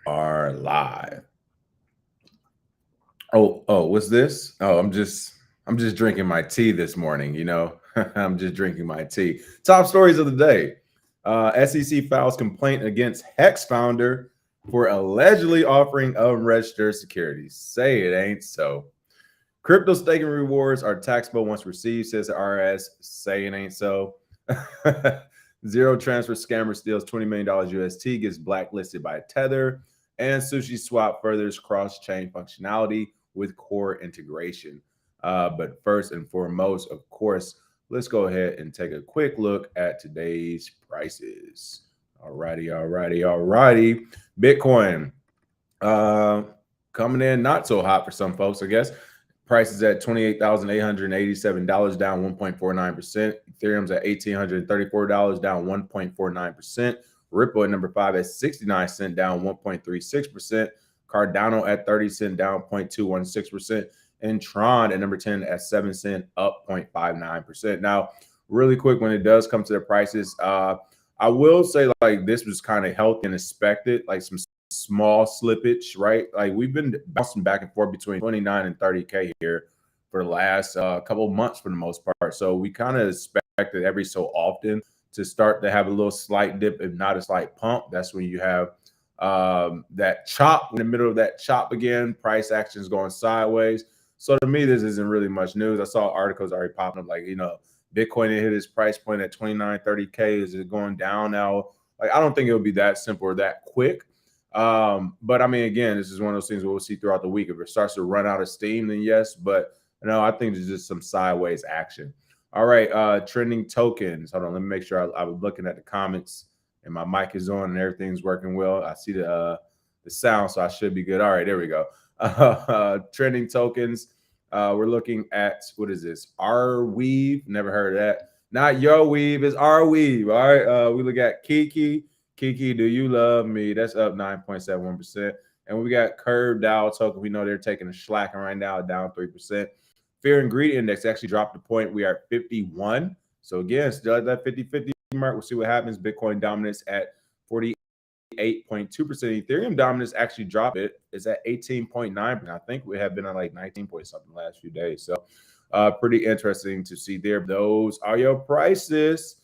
Are live. What's this? I'm just drinking my tea this morning, you know. I'm just drinking my tea. Top stories of the day. SEC files complaint against Hex founder for allegedly offering unregistered securities. Say it ain't so. Crypto staking rewards are taxable once received, says the IRS. Say it ain't so. Zero transfer scammer steals $20 million UST, gets blacklisted by Tether, and Sushi Swap furthers cross-chain functionality with core integration. But first and foremost, of course, let's go ahead and take a quick look at today's prices. Alrighty. Bitcoin coming in not so hot for some folks, I guess. Price is at $28,887, down 1.49%. Ethereum's at $1,834, down 1.49%. Ripple at number 5 at 69 cents, down 1.36%. Cardano at 30 cents, down 0.216%. And Tron at number 10 at 7 cents, up 0.59%. Now, really quick, when it does come to the prices, I will say like this was kind of healthy and expected, like some small slippage, right? Like we've been bouncing back and forth between 29 and 30K here for the last couple of months for the most part. So we kind of expected every so often to start to have a little slight dip, if not a slight pump. That's when you have that chop in the middle of that chop again, price actions going sideways. So to me, this isn't really much news. I saw articles already popping up like, you know, Bitcoin hit its price point at 29, 30K. Is it going down now? Like, I don't think it'll be that simple or that quick. But I mean, again, this is one of those things we'll see throughout the week. If it starts to run out of steam, then yes. But no, I think there's just some sideways action. All right, trending tokens. Hold on, let me make sure I was looking at the comments and my mic is on and everything's working well. I see the sound, so I should be good. All right, there we go. Trending tokens. We're looking at, what is this? Weave. Never heard of that. Not Yo Weave, it's Weave. All right. We look at Kiki. Kiki, do you love me? That's up 9.71%. And we got KRBE token. We know they're taking a slacking right now, down 3%. Fear and greed index actually dropped a point. We are at 51. So again, still at that 50-50 mark. We'll see what happens. Bitcoin dominance at 48.2%. Ethereum dominance actually dropped it. It's at 18.9%. I think we have been at like 19 point something the last few days. So pretty interesting to see there. Those are your prices.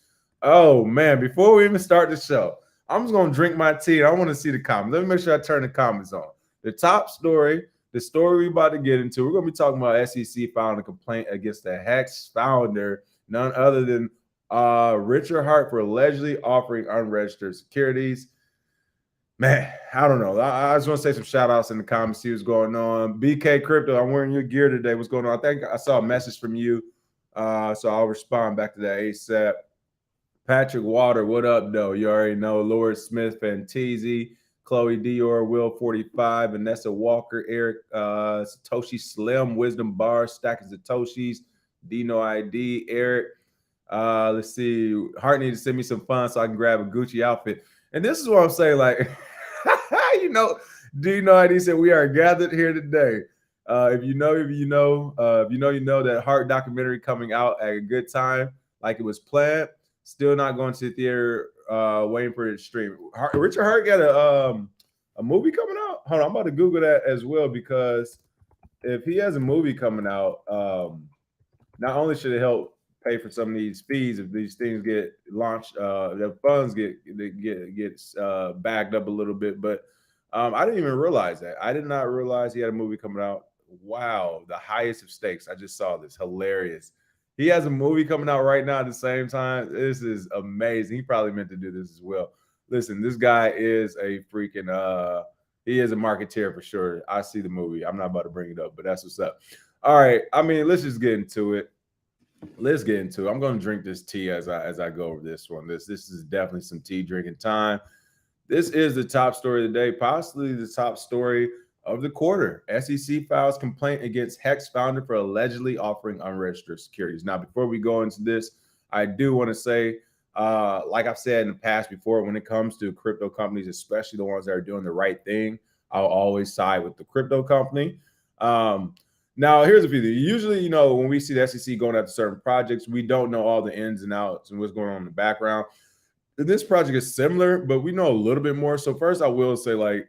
Oh man, before we even start the show, I'm just gonna drink my tea. I want to see the comments. Let me make sure I turn the comments on. The top story, the story we're about to get into, we're gonna be talking about SEC filing a complaint against the Hex founder, none other than Richard Hart, for allegedly offering unregistered securities. Man, I don't know. I just want to say some shout outs in the comments, see what's going on. BK Crypto, I'm wearing your gear today. What's going on? I think I saw a message from you. So I'll respond back to that ASAP. Patrick Water, what up, though? You already know. Lord Smith, Fanteezy, Chloe Dior, Will 45, Vanessa Walker, Eric, Satoshi Slim, Wisdom Bar, Stack of Satoshis, Dino ID, Eric. Let's see. Hart need to send me some funds so I can grab a Gucci outfit. And this is what I'm saying, like, you know, Dino ID said we are gathered here today. If you know that Hart documentary coming out at a good time, like it was planned. Still not going to the theater, waiting for it to stream. Richard Hart got a movie coming out. Hold on, I'm about to Google that as well, because if he has a movie coming out, not only should it help pay for some of these fees if these things get launched, the funds get bagged up a little bit, but I didn't even realize that. I did not realize he had a movie coming out. Wow, the highest of stakes. I just saw this. Hilarious. He has a movie coming out right now at the same time. This is amazing. He probably meant to do this as well. Listen, this guy is a freaking he is a marketeer for sure. I see the movie. I'm not about to bring it up, but that's what's up. All right. I mean, let's just get into it. Let's get into it. I'm going to drink this tea as I go over this one. This is definitely some tea drinking time. This is the top story of the day, possibly the top story of the quarter. SEC files complaint against Hex founder for allegedly offering unregistered securities. Now, before we go into this, I do want to say, like I've said in the past before, when it comes to crypto companies, especially the ones that are doing the right thing, I'll always side with the crypto company. Now, here's a few things. Usually, you know, when we see the SEC going after certain projects, we don't know all the ins and outs and what's going on in the background. This project is similar, but we know a little bit more. So first, I will say, like,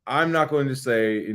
I'm not going to say,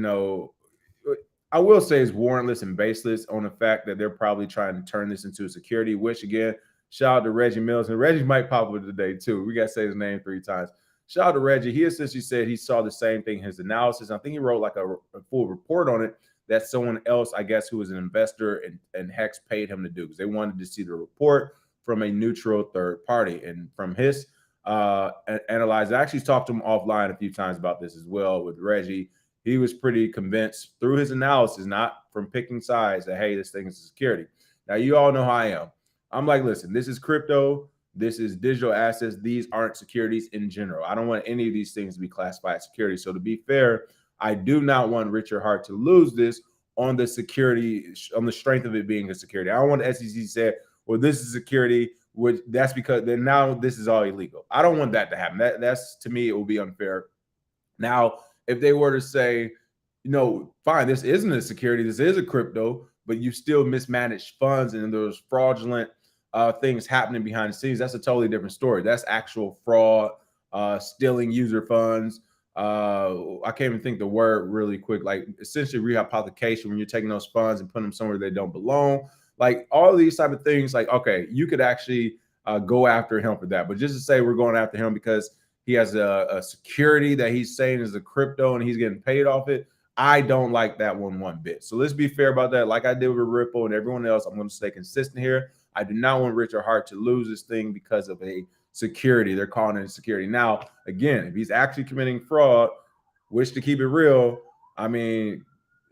I will say it's warrantless and baseless on the fact that they're probably trying to turn this into a security, which again, shout out to Reggie Mills. And Reggie might pop up today too. We got to say his name 3 times. Shout out to Reggie. He essentially said he saw the same thing, his analysis. I think he wrote like a full report on it that someone else, I guess, who was an investor and Hex paid him to do because they wanted to see the report from a neutral third party. And from his analyze. I actually talked to him offline a few times about this as well with Reggie. He was pretty convinced through his analysis, not from picking sides, that, hey, this thing is security. Now, you all know how I am. I'm like, listen, this is crypto. This is digital assets. These aren't securities in general. I don't want any of these things to be classified as security. So to be fair, I do not want Richard Hart to lose this on the security, on the strength of it being a security. I don't want the SEC to say, well, this is security, which that's because then now this is all illegal. I don't want that to happen. That's to me, it will be unfair. Now, if they were to say, fine, this isn't a security, this is a crypto, but you still mismanaged funds and there's fraudulent things happening behind the scenes, that's a totally different story. That's actual fraud, stealing user funds. I can't even think the word really quick, like essentially rehypothecation, when you're taking those funds and putting them somewhere they don't belong. Like all of these type of things, like, okay, you could actually go after him for that. But just to say we're going after him because he has a security that he's saying is a crypto and he's getting paid off it, I don't like that one bit. So let's be fair about that. Like I did with Ripple and everyone else, I'm going to stay consistent here. I do not want Richard Hart to lose this thing because of a security. They're calling it security. Now, again, if he's actually committing fraud, which, to keep it real, I mean,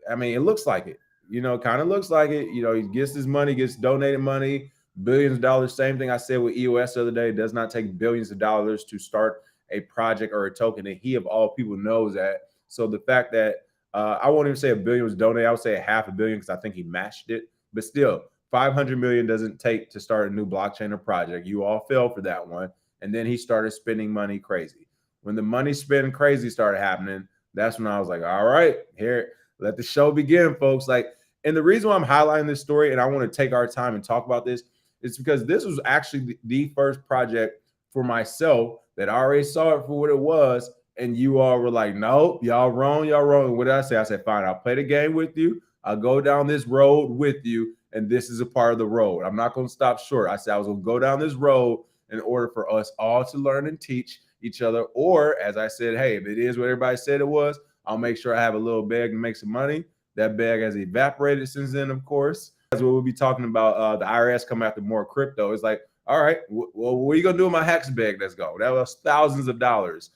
it looks like it. Kind of looks like it. He gets his money, gets donated money, billions of dollars. Same thing I said with EOS the other day. It does not take billions of dollars to start a project or a token that he, of all people, knows that. So the fact that I won't even say $1 billion was donated, I would say $500 million because I think he matched it. But still, $500 million doesn't take to start a new blockchain or project. You all fell for that one. And then he started spending money crazy. When the money spending crazy started happening, that's when I was like, all right, here, let the show begin, folks. Like, and the reason why I'm highlighting this story and I want to take our time and talk about this is because this was actually the first project for myself that I already saw it for what it was. And you all were like, no, y'all wrong. And what did I say? I said, fine, I'll play the game with you. I'll go down this road with you. And this is a part of the road. I'm not going to stop short. I said I was going to go down this road in order for us all to learn and teach each other. Or as I said, hey, if it is what everybody said it was, I'll make sure I have a little bag and make some money. That bag has evaporated since then, of course. That's what we'll be talking about. The IRS come after more crypto. It's like, all right, well, what are you going to do with my Hex bag that's gone? That was thousands of dollars.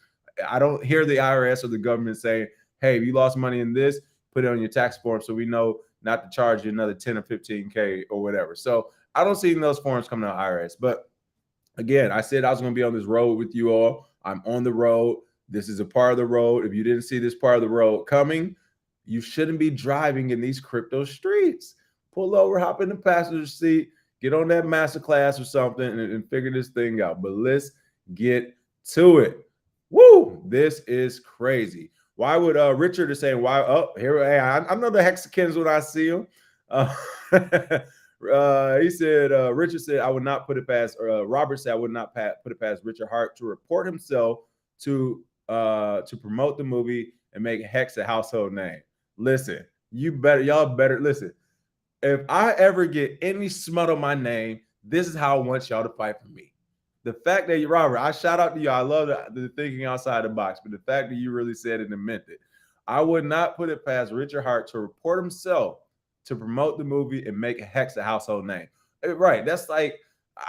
I don't hear the IRS or the government saying, hey, if you lost money in this, put it on your tax form so we know not to charge you another 10 or 15K or whatever. So I don't see those forms coming out of IRS. But again, I said I was going to be on this road with you all. I'm on the road. This is a part of the road. If you didn't see this part of the road coming, you shouldn't be driving in these crypto streets. Pull over, hop in the passenger seat, get on that masterclass or something and figure this thing out. But let's get to it. Woo! This is crazy. Why would Richard is saying, why? Oh, here, hey, I know the Hexicans when I see them. He said, Richard said, I would not put it past, Robert said, I would not put it past Richard Hart to report himself to promote the movie and make Hex a household name. Listen, y'all better listen. If I ever get any smut on my name, this is how I want y'all to fight for me. The fact that you, Robert, I shout out to you. I love the thinking outside the box, but the fact that you really said it and meant it. I would not put it past Richard Hart to report himself to promote the movie and make Hex a household name. Right. That's like,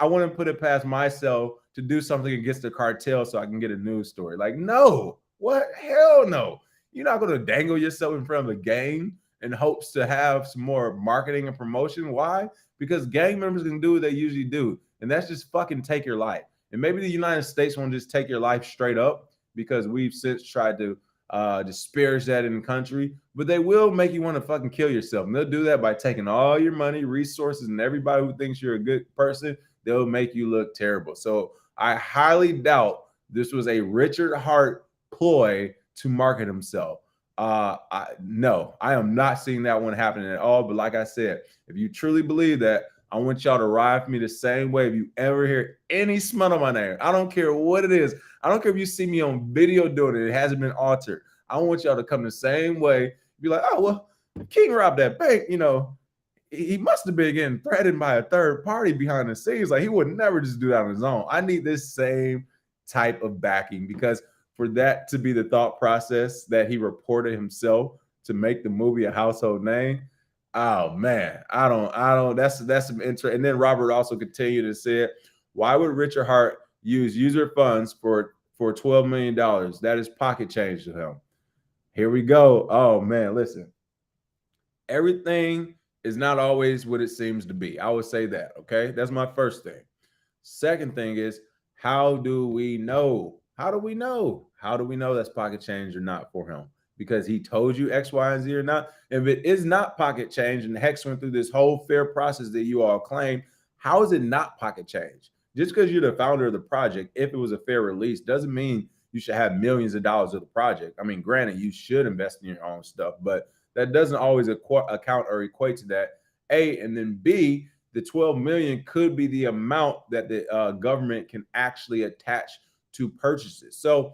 I wouldn't put it past myself to do something against the cartel so I can get a news story. Like, no, what? Hell no. You're not going to dangle yourself in front of a gang in hopes to have some more marketing and promotion. Why? Because gang members can do what they usually do. And that's just fucking take your life. And maybe the United States won't just take your life straight up because we've since tried to disparage that in the country, but they will make you want to fucking kill yourself. And they'll do that by taking all your money, resources, and everybody who thinks you're a good person, they'll make you look terrible. So I highly doubt this was a Richard Hart ploy to market himself. No, I am not seeing that one happening at all. But like I said, if you truly believe that, I want y'all to ride for me the same way. If you ever hear any smut on my name, I don't care what it is. I don't care if you see me on video doing it. It hasn't been altered. I want y'all to come the same way. Be like, oh, well, King robbed that bank, he must have been getting threatened by a third party behind the scenes. Like, he would never just do that on his own. I need this same type of backing, because for that to be the thought process that he reported himself to make the movie a household name. Oh man, I don't. That's some interest. And then Robert also continued to say, why would Richard Hart use user funds for $12 million? That is pocket change to him. Here we go. Oh man, listen. Everything is not always what it seems to be. I would say that. Okay, that's my first thing. Second thing is, how do we know? How do we know? How do we know that's pocket change or not for him? Because he told you X, Y, and Z or not? If it is not pocket change and Hex went through this whole fair process that you all claim, how is it not pocket change? Just because you're the founder of the project, if it was a fair release, doesn't mean you should have millions of dollars of the project. I mean, granted, you should invest in your own stuff, but that doesn't always account or equate to that. A, and then B, the 12 million could be the amount that the government can actually attach to purchases. So,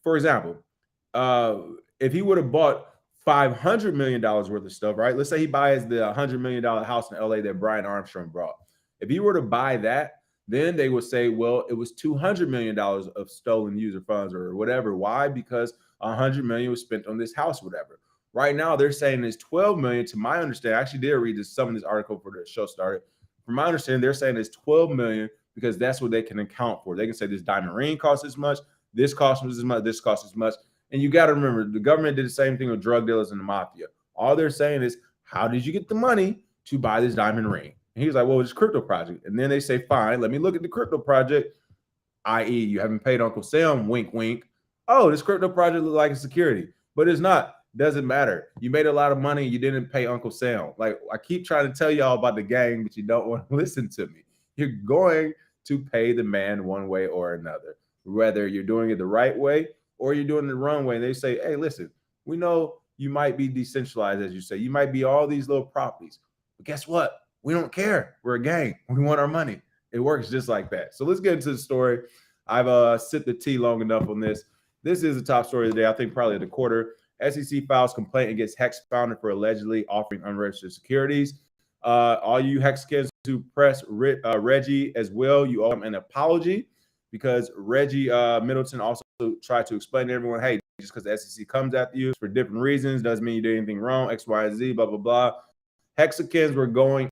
for example, if he would have bought $500 million worth of stuff, right? Let's say he buys the $100 million house in LA that Brian Armstrong bought. If he were to buy that, then they would say, well, it was $200 million of stolen user funds or whatever. Why? Because $100 million was spent on this house, whatever. Right now, they're saying it's 12 million. To my understanding, I actually did read some of this article before the show started. From my understanding, they're saying it's 12 million because that's what they can account for. They can say this diamond ring costs this much, this costs as much, this costs as much. And you got to remember, the government did the same thing with drug dealers and the mafia. All they're saying is, how did you get the money to buy this diamond ring? And he's like, well, it's crypto project. And then they say, fine, let me look at the crypto project, i.e., you haven't paid Uncle Sam, wink, wink. Oh, this crypto project looks like a security, but it's not. Doesn't matter. You made a lot of money. You didn't pay Uncle Sam. Like, I keep trying to tell y'all about the gang, but you don't want to listen to me. You're going to pay the man one way or another, whether you're doing it the right way or you're doing it the wrong way. And they say, hey, listen, we know you might be decentralized, as you say. You might be all these little properties. But guess what? We don't care. We're a gang. We want our money. It works just like that. So let's get into the story. I've sipped the tea long enough on this. This is the top story of the day. I think probably the quarter. SEC files complaint against Hex founder for allegedly offering unregistered securities. All you Hex kids who press Reggie as well, you owe him an apology, because Reggie Middleton also tried to explain to everyone, hey, just because the SEC comes after you for different reasons doesn't mean you did anything wrong, X, Y, and Z, blah, blah, blah. Hexicans were going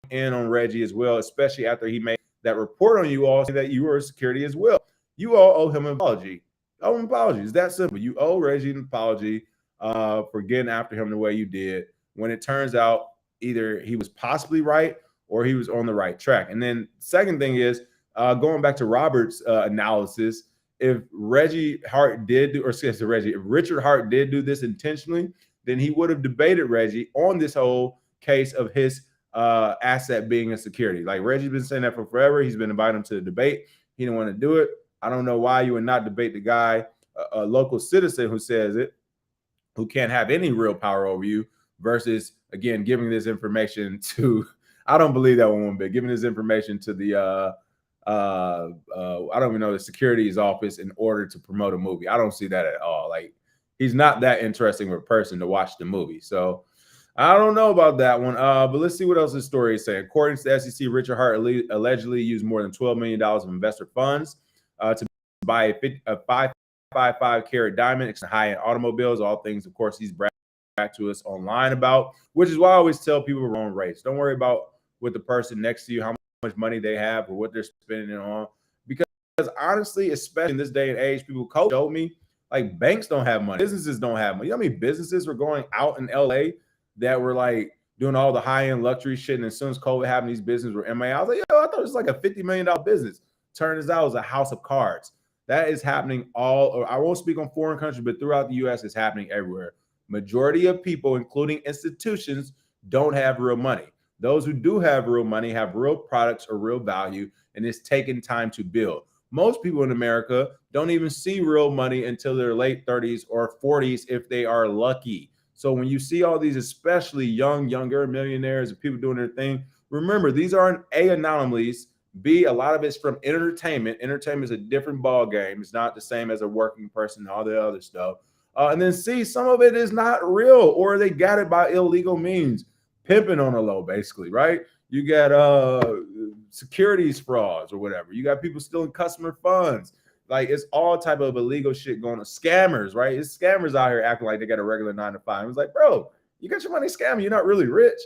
in on Reggie as well, especially after he made that report on you all saying that you were a security as well. You all owe him an apology. Owe him apologies. That simple. You owe Reggie an apology for getting after him the way you did, when it turns out either he was possibly right or he was on the right track. And then second thing is, going back to Robert's analysis, if Reggie Hart did do, or excuse me, Reggie, if Richard Hart did do this intentionally, then he would have debated Reggie on this whole case of his asset being a security. Like, Reggie's been saying that for forever. He's been inviting him to the debate. He didn't want to do it. I don't know why you would not debate the guy, a local citizen who says it, who can't have any real power over you, versus, again, giving this information to, I don't believe that one bit, giving this information to the, I don't even know, the securities office in order to promote a movie. I don't see that at all. Like, he's not that interesting of a person to watch the movie. So I don't know about that one. But let's see what else this story is saying. According to the SEC, Richard Hart allegedly used more than $12 million of investor funds to buy a 555 carat diamond, high-end automobiles, all things, of course, he's bragging back to us online about, which is why I always tell people we're on race. Don't worry about what the person next to you, how much money they have or what they're spending it on. Because honestly, especially in this day and age, people showed me, like, banks don't have money. Businesses don't have money. You know how many businesses were going out in LA that were like doing all the high-end luxury shit, and as soon as COVID happened, these businesses were MIA. I was like, yo, I thought it was like a $50 million business. Turns out it was a house of cards. That is happening I won't speak on foreign countries, but throughout the US, it's happening everywhere. Majority of people, including institutions, don't have real money. Those who do have real money have real products or real value, and it's taken time to build. Most people in America don't even see real money until their late 30s or 40s if they are lucky. So when you see all these, especially younger millionaires and people doing their thing, remember, these aren't anomalies. B, a lot of it's from entertainment. Entertainment is a different ball game. It's not the same as a working person and all the other stuff. And then C, some of it is not real, or they got it by illegal means, pimping on a low, basically, right? You got securities frauds or whatever. You got people stealing customer funds. Like, it's all type of illegal shit going on. Scammers, right? It's scammers out here acting like they got a regular 9 to 5. It's like, bro, you got your money scammed. You're not really rich.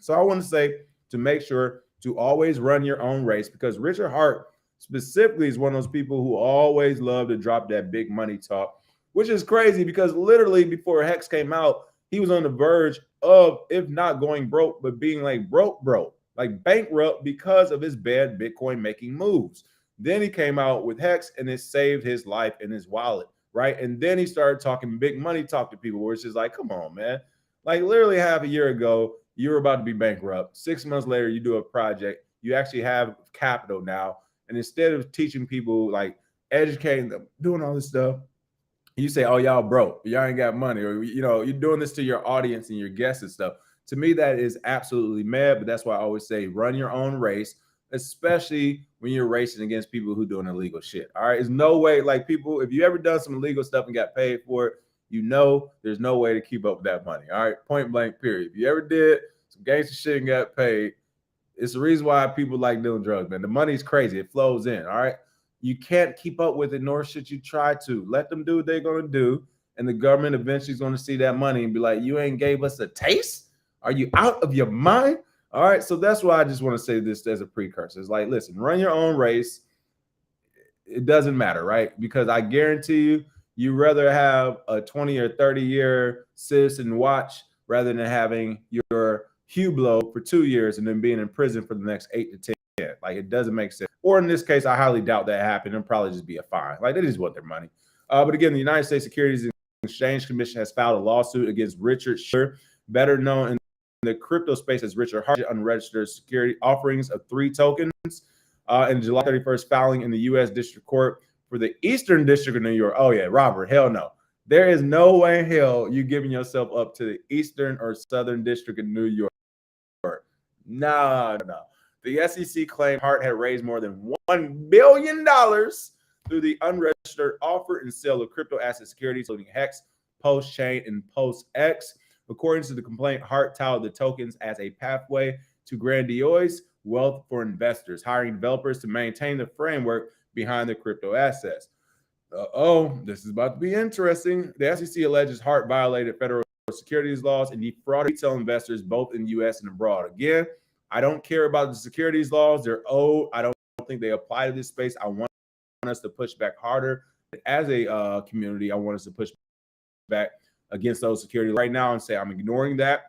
So I want to say to make sure to always run your own race, because Richard Hart specifically is one of those people who always love to drop that big money talk, which is crazy because literally before Hex came out, he was on the verge of, if not going broke, but being like broke, like bankrupt because of his bad Bitcoin making moves. Then he came out with Hex and it saved his life and his wallet, right? And then he started talking big money talk to people, where it's just like, come on, man. Like literally half a year ago, you were about to be bankrupt. 6 months later, you do a project. You actually have capital now. And instead of teaching people, like educating them, doing all this stuff, you say, oh, y'all broke, y'all ain't got money, or, you know, you're doing this to your audience and your guests and stuff. To me, that is absolutely mad. But that's why I always say run your own race, especially when you're racing against people who doing illegal shit. All right. There's no way, like, people, if you ever done some illegal stuff and got paid for it, you know there's no way to keep up with that money. All right. Point blank, period. If you ever did some gangster shit and got paid, it's the reason why people like doing drugs, man. The money's crazy. It flows in. All right. You can't keep up with it, nor should you try to. Let them do what they're going to do. And the government eventually is going to see that money and be like, you ain't gave us a taste? Are you out of your mind? All right. So that's why I just want to say this as a precursor. It's like, listen, run your own race. It doesn't matter, right? Because I guarantee you, you rather have a 20 or 30 year citizen watch rather than having your Hublot for 2 years and then being in prison for the next 8 to 10. Like, it doesn't make sense. Or in this case, I highly doubt that happened. It'll probably just be a fine. Like, they just want their money. But again, the United States Securities and Exchange Commission has filed a lawsuit against Richard Scher, better known in the crypto space as Richard Hart, unregistered security offerings of 3 tokens. In July 31st, filing in the U.S. District Court for the Eastern District of New York. Oh, yeah, Robert, hell no. There is no way in hell you giving yourself up to the Eastern or Southern District of New York. No. The SEC claimed Hart had raised more than $1 billion through the unregistered offer and sale of crypto asset securities, including Hex, Postchain, and PostX. According to the complaint, Hart touted the tokens as a pathway to grandiose wealth for investors, hiring developers to maintain the framework behind the crypto assets. This is about to be interesting. The SEC alleges Hart violated federal securities laws and defrauded retail investors both in the U.S. and abroad. Again, I don't care about the securities laws. They're old. I don't think they apply to this space. I want us to push back harder. As a community, I want us to push back against those securities right now and say I'm ignoring that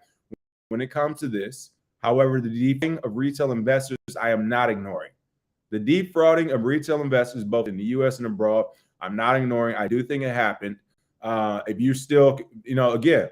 when it comes to this. However, the defrauding of retail investors, I am not ignoring. The defrauding of retail investors, both in the U.S. and abroad, I'm not ignoring. I do think it happened. If you still, again,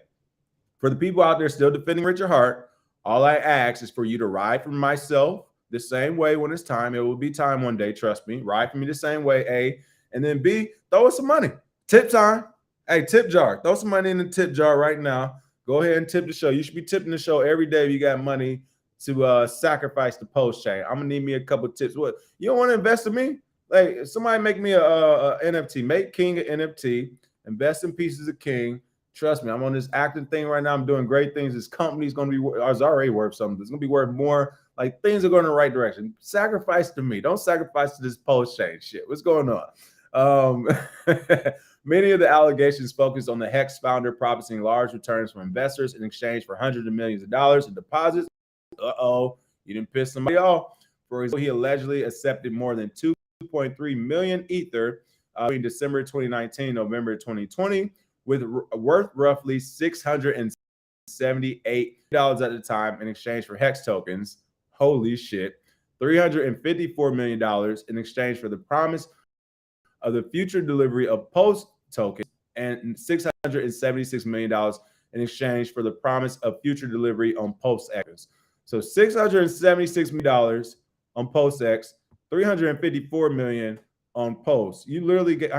for the people out there still defending Richard Hart, all I ask is for you to ride for myself the same way when it's time. It will be time one day, trust me. Ride for me the same way, A. And then B, throw us some money. Tip time. Hey, tip jar. Throw some money in the tip jar right now. Go ahead and tip the show. You should be tipping the show every day if you got money to sacrifice the Postchain. I'm gonna need me a couple tips. What, you don't want to invest in me? Like, somebody make me a NFT. Make King an NFT. Invest in pieces of King. Trust me, I'm on this acting thing right now. I'm doing great things. This company's going to be, it's already worth something. It's going to be worth more. Like, things are going in the right direction. Sacrifice to me. Don't sacrifice to this Postchain shit. What's going on? Many of the allegations focus on the Hex founder promising large returns from investors in exchange for hundreds of millions of dollars in deposits. You didn't piss somebody off. For example, he allegedly accepted more than 2.3 million Ether between December 2019 and November 2020. With worth roughly $678 at the time in exchange for Hex tokens. Holy shit. $354 million in exchange for the promise of the future delivery of Post tokens, and $676 million in exchange for the promise of future delivery on PostX. So $676 million on PostX, $354 million on Post. You literally get,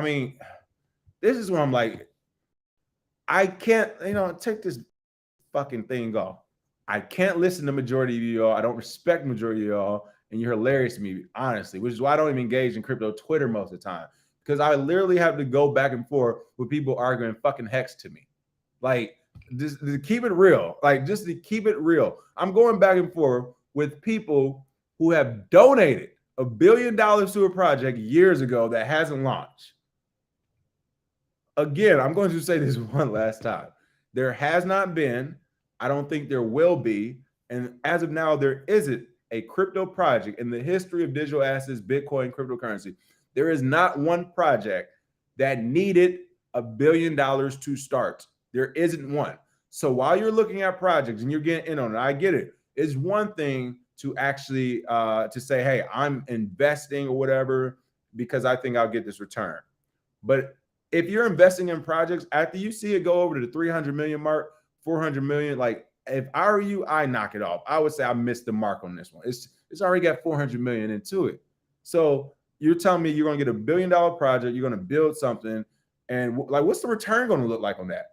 this is where I'm like, I can't, take this fucking thing off. I can't listen to majority of y'all. I don't respect majority of y'all, and you're hilarious to me, honestly, which is why I don't even engage in crypto Twitter most of the time. because I literally have to go back and forth with people arguing fucking hex to me. Like, just to keep it real, like just to keep it real, I'm going back and forth with people who have donated $1 billion to a project years ago that hasn't launched. Again, I'm going to say this one last time. There has not been, I don't think there will be, and as of now, there isn't a crypto project in the history of digital assets, Bitcoin, cryptocurrency. There is not one project that needed $1 billion to start. There isn't one. So while you're looking at projects and you're getting in on it, I get it. It's one thing to actually to say, hey, I'm investing or whatever because I think I'll get this return. But if you're investing in projects, after you see it go over to the 300 million mark, 400 million, like if I were you, I knock it off. I would say I missed the mark on this one. It's already got 400 million into it. So you're telling me you're going to get $1 billion project, you're going to build something, and like, what's the return going to look like on that?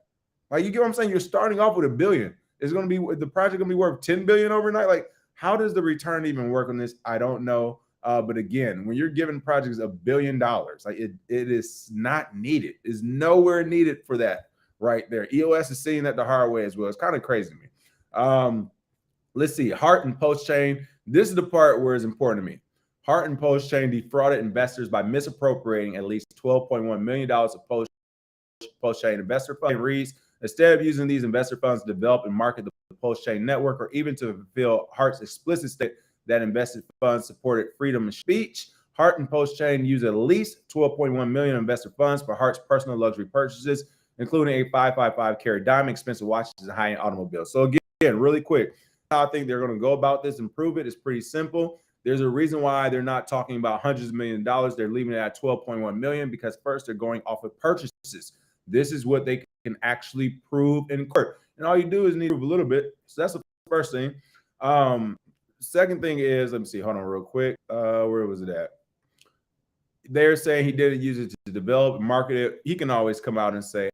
Like, you get what I'm saying? You're starting off with $1 billion. It's going to be, the project going to be worth 10 billion overnight. Like, how does the return even work on this? I don't know. But again, when you're giving projects $1 billion, like it is not needed. It's nowhere needed for that right there. EOS is seeing that the hard way as well. It's kind of crazy to me. Let's see. Heart and Postchain. This is the part where it's important to me. Heart and Postchain defrauded investors by misappropriating at least $12.1 million of Postchain investor funds. It reads, instead of using these investor funds to develop and market the Postchain network, or even to fulfill Heart's explicit statement that invested funds supported freedom of speech, Heart and Postchain used at least $12.1 million investor funds for Heart's personal luxury purchases, including a 555 carat diamond, expensive watches, and high-end automobiles. So again, really quick, how I think they're going to go about this and prove it is pretty simple. There's a reason why they're not talking about hundreds of millions of dollars. They're leaving it at 12.1 million because first they're going off of purchases. This is what they can actually prove in court. And all you do is need to prove a little bit. So that's the first thing. Second thing is, let me see, hold on real quick. Where was it at? They're saying he didn't use it to develop and market it. He can always come out and say,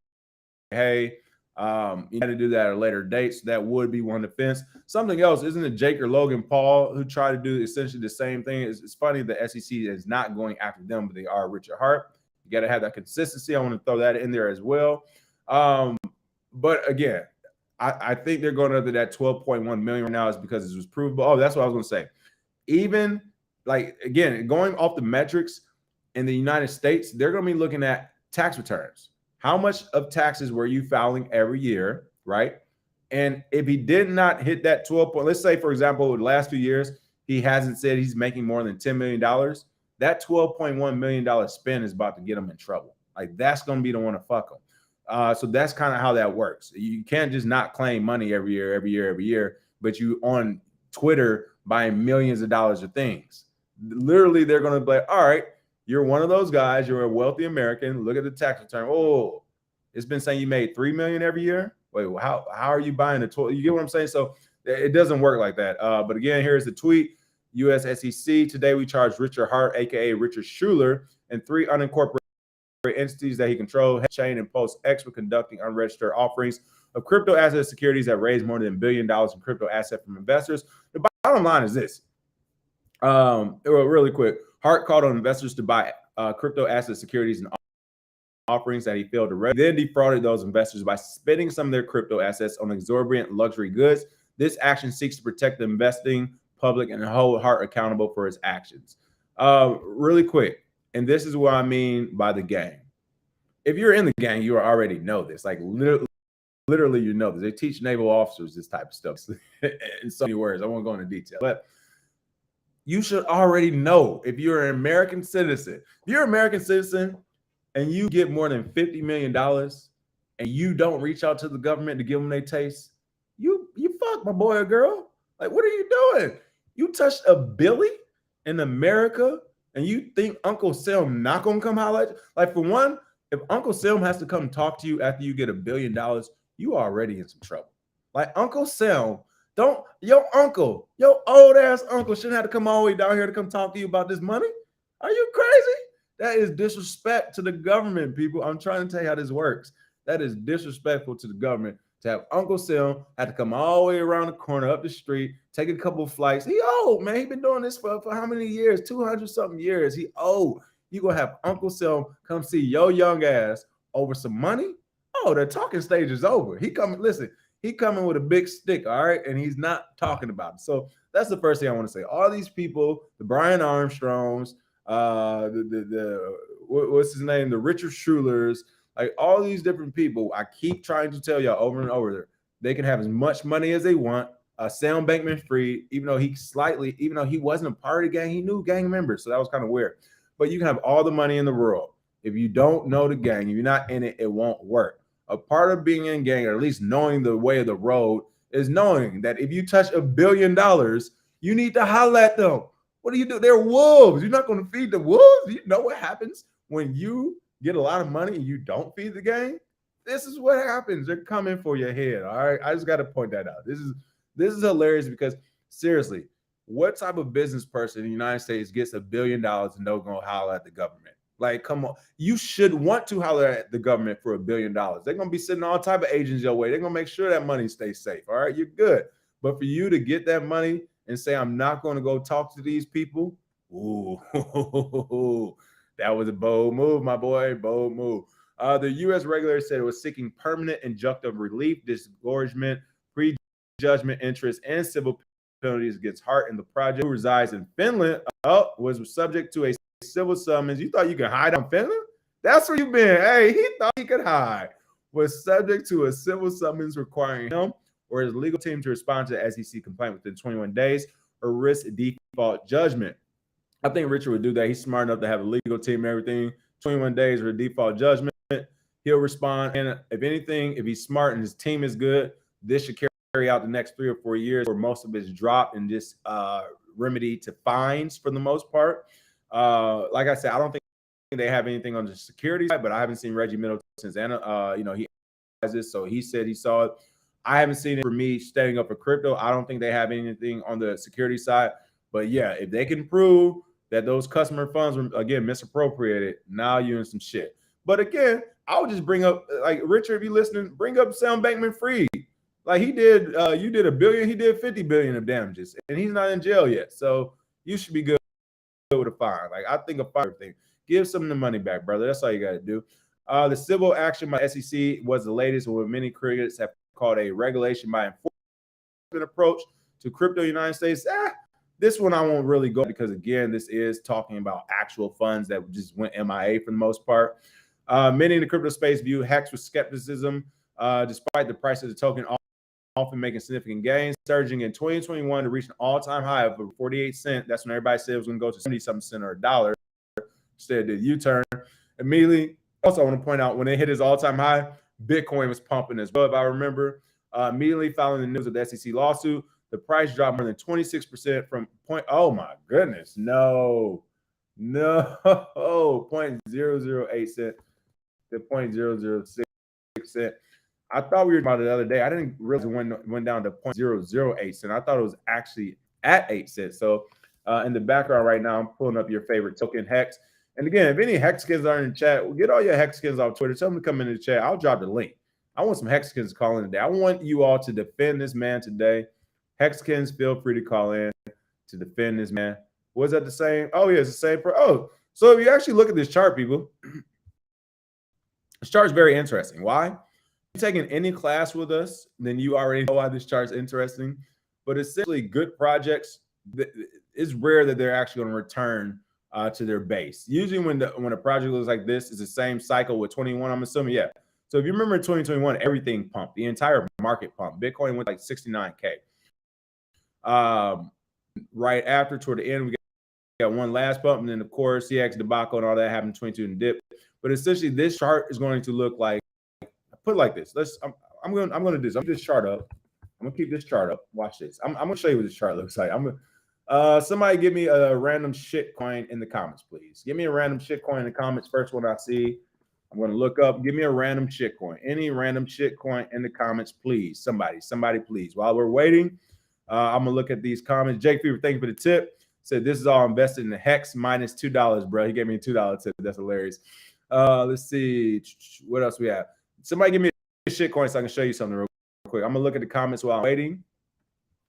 hey, you had to do that at a later date. So that would be one defense. Something else, isn't it Jake or Logan Paul who tried to do essentially the same thing? It's funny the SEC is not going after them, but they are Richard Hart. You got to have that consistency. I want to throw that in there as well. But again, I think they're going under that 12.1 million right now is because it was provable. Oh, that's what I was going to say. Even like, again, going off the metrics in the United States, they're going to be looking at tax returns. How much of taxes were you filing every year, right? And if he did not hit that 12 point, let's say, for example, the last few years, he hasn't said he's making more than $10 million. That $12.1 million spend is about to get him in trouble. Like, that's going to be the one to fuck him. So that's kind of how that works. You can't just not claim money every year, but you on Twitter buying millions of dollars of things. Literally, they're going to be like, all right, you're one of those guys. You're a wealthy American. Look at the tax return. Oh, it's been saying you made $3 million every year. Wait, how are you buying the 12? You get what I'm saying? So it doesn't work like that. But again, here's the tweet. U.S. SEC, today we charge Richard Hart, aka Richard Schuler, and 3 unincorporated entities that he controlled, Chain and Post X, for conducting unregistered offerings of crypto asset securities that raised more than $1 billion in crypto asset from investors. The bottom line is this. Really quick, Hart called on investors to buy crypto asset securities and offerings that he failed to raise, then defrauded those investors by spending some of their crypto assets on exorbitant luxury goods. This action seeks to protect the investing public and hold Hart accountable for his actions. Really quick, and this is what I mean by the gang. If you're in the gang, you already know this. Like literally, you know this. They teach naval officers this type of stuff in so many words. I won't go into detail, but you should already know if you're an American citizen. If you're an American citizen and you get more than $50 million and you don't reach out to the government to give them their taste, you fuck, my boy or girl. Like, what are you doing? You touched a Billy in America and you think Uncle Sam not gonna come holler at you? Like, for one, if Uncle Sam has to come talk to you after you get $1 billion, you already in some trouble. Like, Uncle Sam, your old ass uncle shouldn't have to come all the way down here to come talk to you about this money. Are you crazy? That is disrespect to the government, people. I'm trying to tell you how this works. That is disrespectful to the government to have Uncle Sam had to come all the way around the corner, up the street, take a couple of flights. He old, man. He been doing this for how many years? 200 something years. He old. You gonna have Uncle Sam come see your young ass over some money? Oh, the talking stage is over. He coming, listen, he coming with a big stick, all right, and he's not talking about it. So that's the first thing I want to say. All these people, the Brian Armstrongs, what's his name, the Richard Schulers, like all these different people, I keep trying to tell y'all over and over, they can have as much money as they want. Sam Bankman-Fried, even though he wasn't a part of the gang, he knew gang members, so that was kind of weird. But you can have all the money in the world. If you don't know the gang, if you're not in it, it won't work. A part of being in gang, or at least knowing the way of the road, is knowing that if you touch $1 billion, you need to holler at them. What do you do? They're wolves. You're not going to feed the wolves. You know what happens when you get a lot of money and you don't feed the gang? This is what happens. They're coming for your head. All right. I just got to point that out. This is hilarious because seriously, what type of business person in the United States gets $1 billion and don't go holler at the government? Like, come on. You should want to holler at the government for $1 billion. They're going to be sending all type of agents your way. They're going to make sure that money stays safe. All right. You're good. But for you to get that money and say, I'm not going to go talk to these people. Ooh, that was a bold move, my boy. Bold move. The U.S. regulator said it was seeking permanent injunctive relief, disgorgement, prejudgment interest, and civil penalties against Hart and the project, who resides in Finland, was subject to a civil summons. You thought you could hide on Finland? That's where you've been. Hey, he thought he could hide. Was subject to a civil summons requiring him or his legal team to respond to the SEC complaint within 21 days or risk default judgment. I think Richard would do that. He's smart enough to have a legal team and everything. 21 days or a default judgment. He'll respond. And if anything, if he's smart and his team is good, this should carry out the next 3 or 4 years where most of it's dropped and just remedy to fines for the most part. Like I said, I don't think they have anything on the security side, but I haven't seen Reggie Middleton's, he has this, so he said he saw it. I haven't seen it for me standing up for crypto. I don't think they have anything on the security side. But yeah, if they can prove that those customer funds were, again, misappropriated, now you're in some shit. But again, I would just bring up, like, Richard, if you're listening, bring up Sam Bankman-Fried. Like he did, you did $1 billion, he did 50 billion of damages, and he's not in jail yet. So you should be good with a fine. Like, I think a fine thing. Give some of the money back, brother. That's all you got to do. The civil action by SEC was the latest, where many critics have called a regulation by enforcement approach to crypto United States. This one I won't really go, because again, this is talking about actual funds that just went MIA for the most part. Many in the crypto space view Hex with skepticism, despite the price of the token often making significant gains, surging in 2021 to reach an all-time high of 48 cents. That's when everybody said it was going to go to 70-something cents or $1. Instead, did U-turn immediately. Also, I want to point out, when it hit its all-time high, Bitcoin was pumping as well, if I remember. Immediately following the news of the SEC lawsuit, the price dropped more than 26% from oh my goodness, no, 0.008 cent to 0.006 cent. I thought we were about it the other day. I didn't realize it went down to 0.008 cent. I thought it was actually at 8 cents. So in the background right now, I'm pulling up your favorite token, Hex. And again, if any Hexkins are in the chat, we'll get all your Hexkins off Twitter. Tell them to come in the chat. I'll drop the link. I want some Hexkins to call in today. I want you all to defend this man today. Hexkins, feel free to call in to defend this man. Was that the same? Oh, yeah, it's the same. So if you actually look at this chart, people, this chart is very interesting. Why? If you're taking any class with us, then you already know why this chart is interesting. But essentially, good projects, it's rare that they're actually going to return to their base. Usually when a project looks like this, is the same cycle with 21, I'm assuming. Yeah. So if you remember 2021, everything pumped. The entire market pumped. Bitcoin went like 69K. Right after, toward the end, we got one last bump, and then of course CX debacle and all that happened in 22 and dip. But essentially, this chart is going to look like, put it like this. I'm going to do this. I'm going to this chart up. I'm gonna keep this chart up. Watch this. I'm gonna show you what this chart looks like. Somebody give me a random shitcoin in the comments, please. Give me a random shitcoin in the comments. First one I see. I'm gonna look up. Give me a random shitcoin. Any random shitcoin in the comments, please. Somebody, please. While we're waiting, I'm gonna look at these comments. Jake Fever, thank you for the tip. Said this is all invested in the Hex minus $2, bro. He gave me a $2 tip. That's hilarious. Let's see what else we have. Somebody give me a shitcoin so I can show you something real quick. I'm gonna look at the comments while I'm waiting.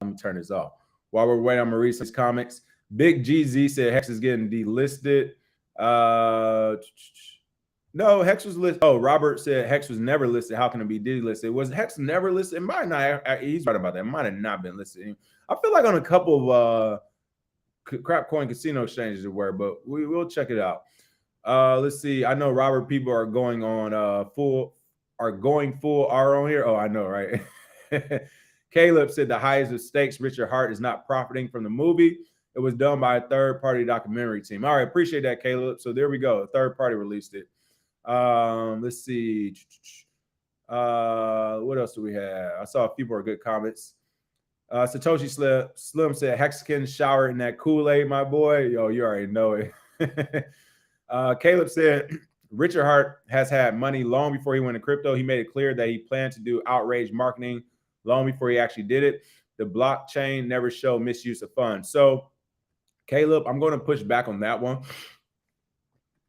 I'm gonna turn this off. While we're waiting, I'm gonna read some comments. Big GZ said Hex is getting delisted. No, Hex was listed. Oh, Robert said Hex was never listed. How can it be Diddy listed? Was Hex never listed? It might not. He's right about that. It might have not been listed. I feel like on a couple of crap coin casino exchanges it were, but we will check it out. Let's see. I know Robert people are going on full R on here. Oh, I know, right? Caleb said the highest of stakes, Richard Hart is not profiting from the movie. It was done by a third-party documentary team. All right, appreciate that, Caleb. So there we go. A third party released it. Let's see. What else do we have? I saw a few more good comments. Satoshi Slim said, Hexagon shower in that Kool-Aid, my boy. Yo, you already know it. Caleb said, Richard Hart has had money long before he went to crypto. He made it clear that he planned to do outrage marketing long before he actually did it. The blockchain never showed misuse of funds. So, Caleb, I'm going to push back on that one.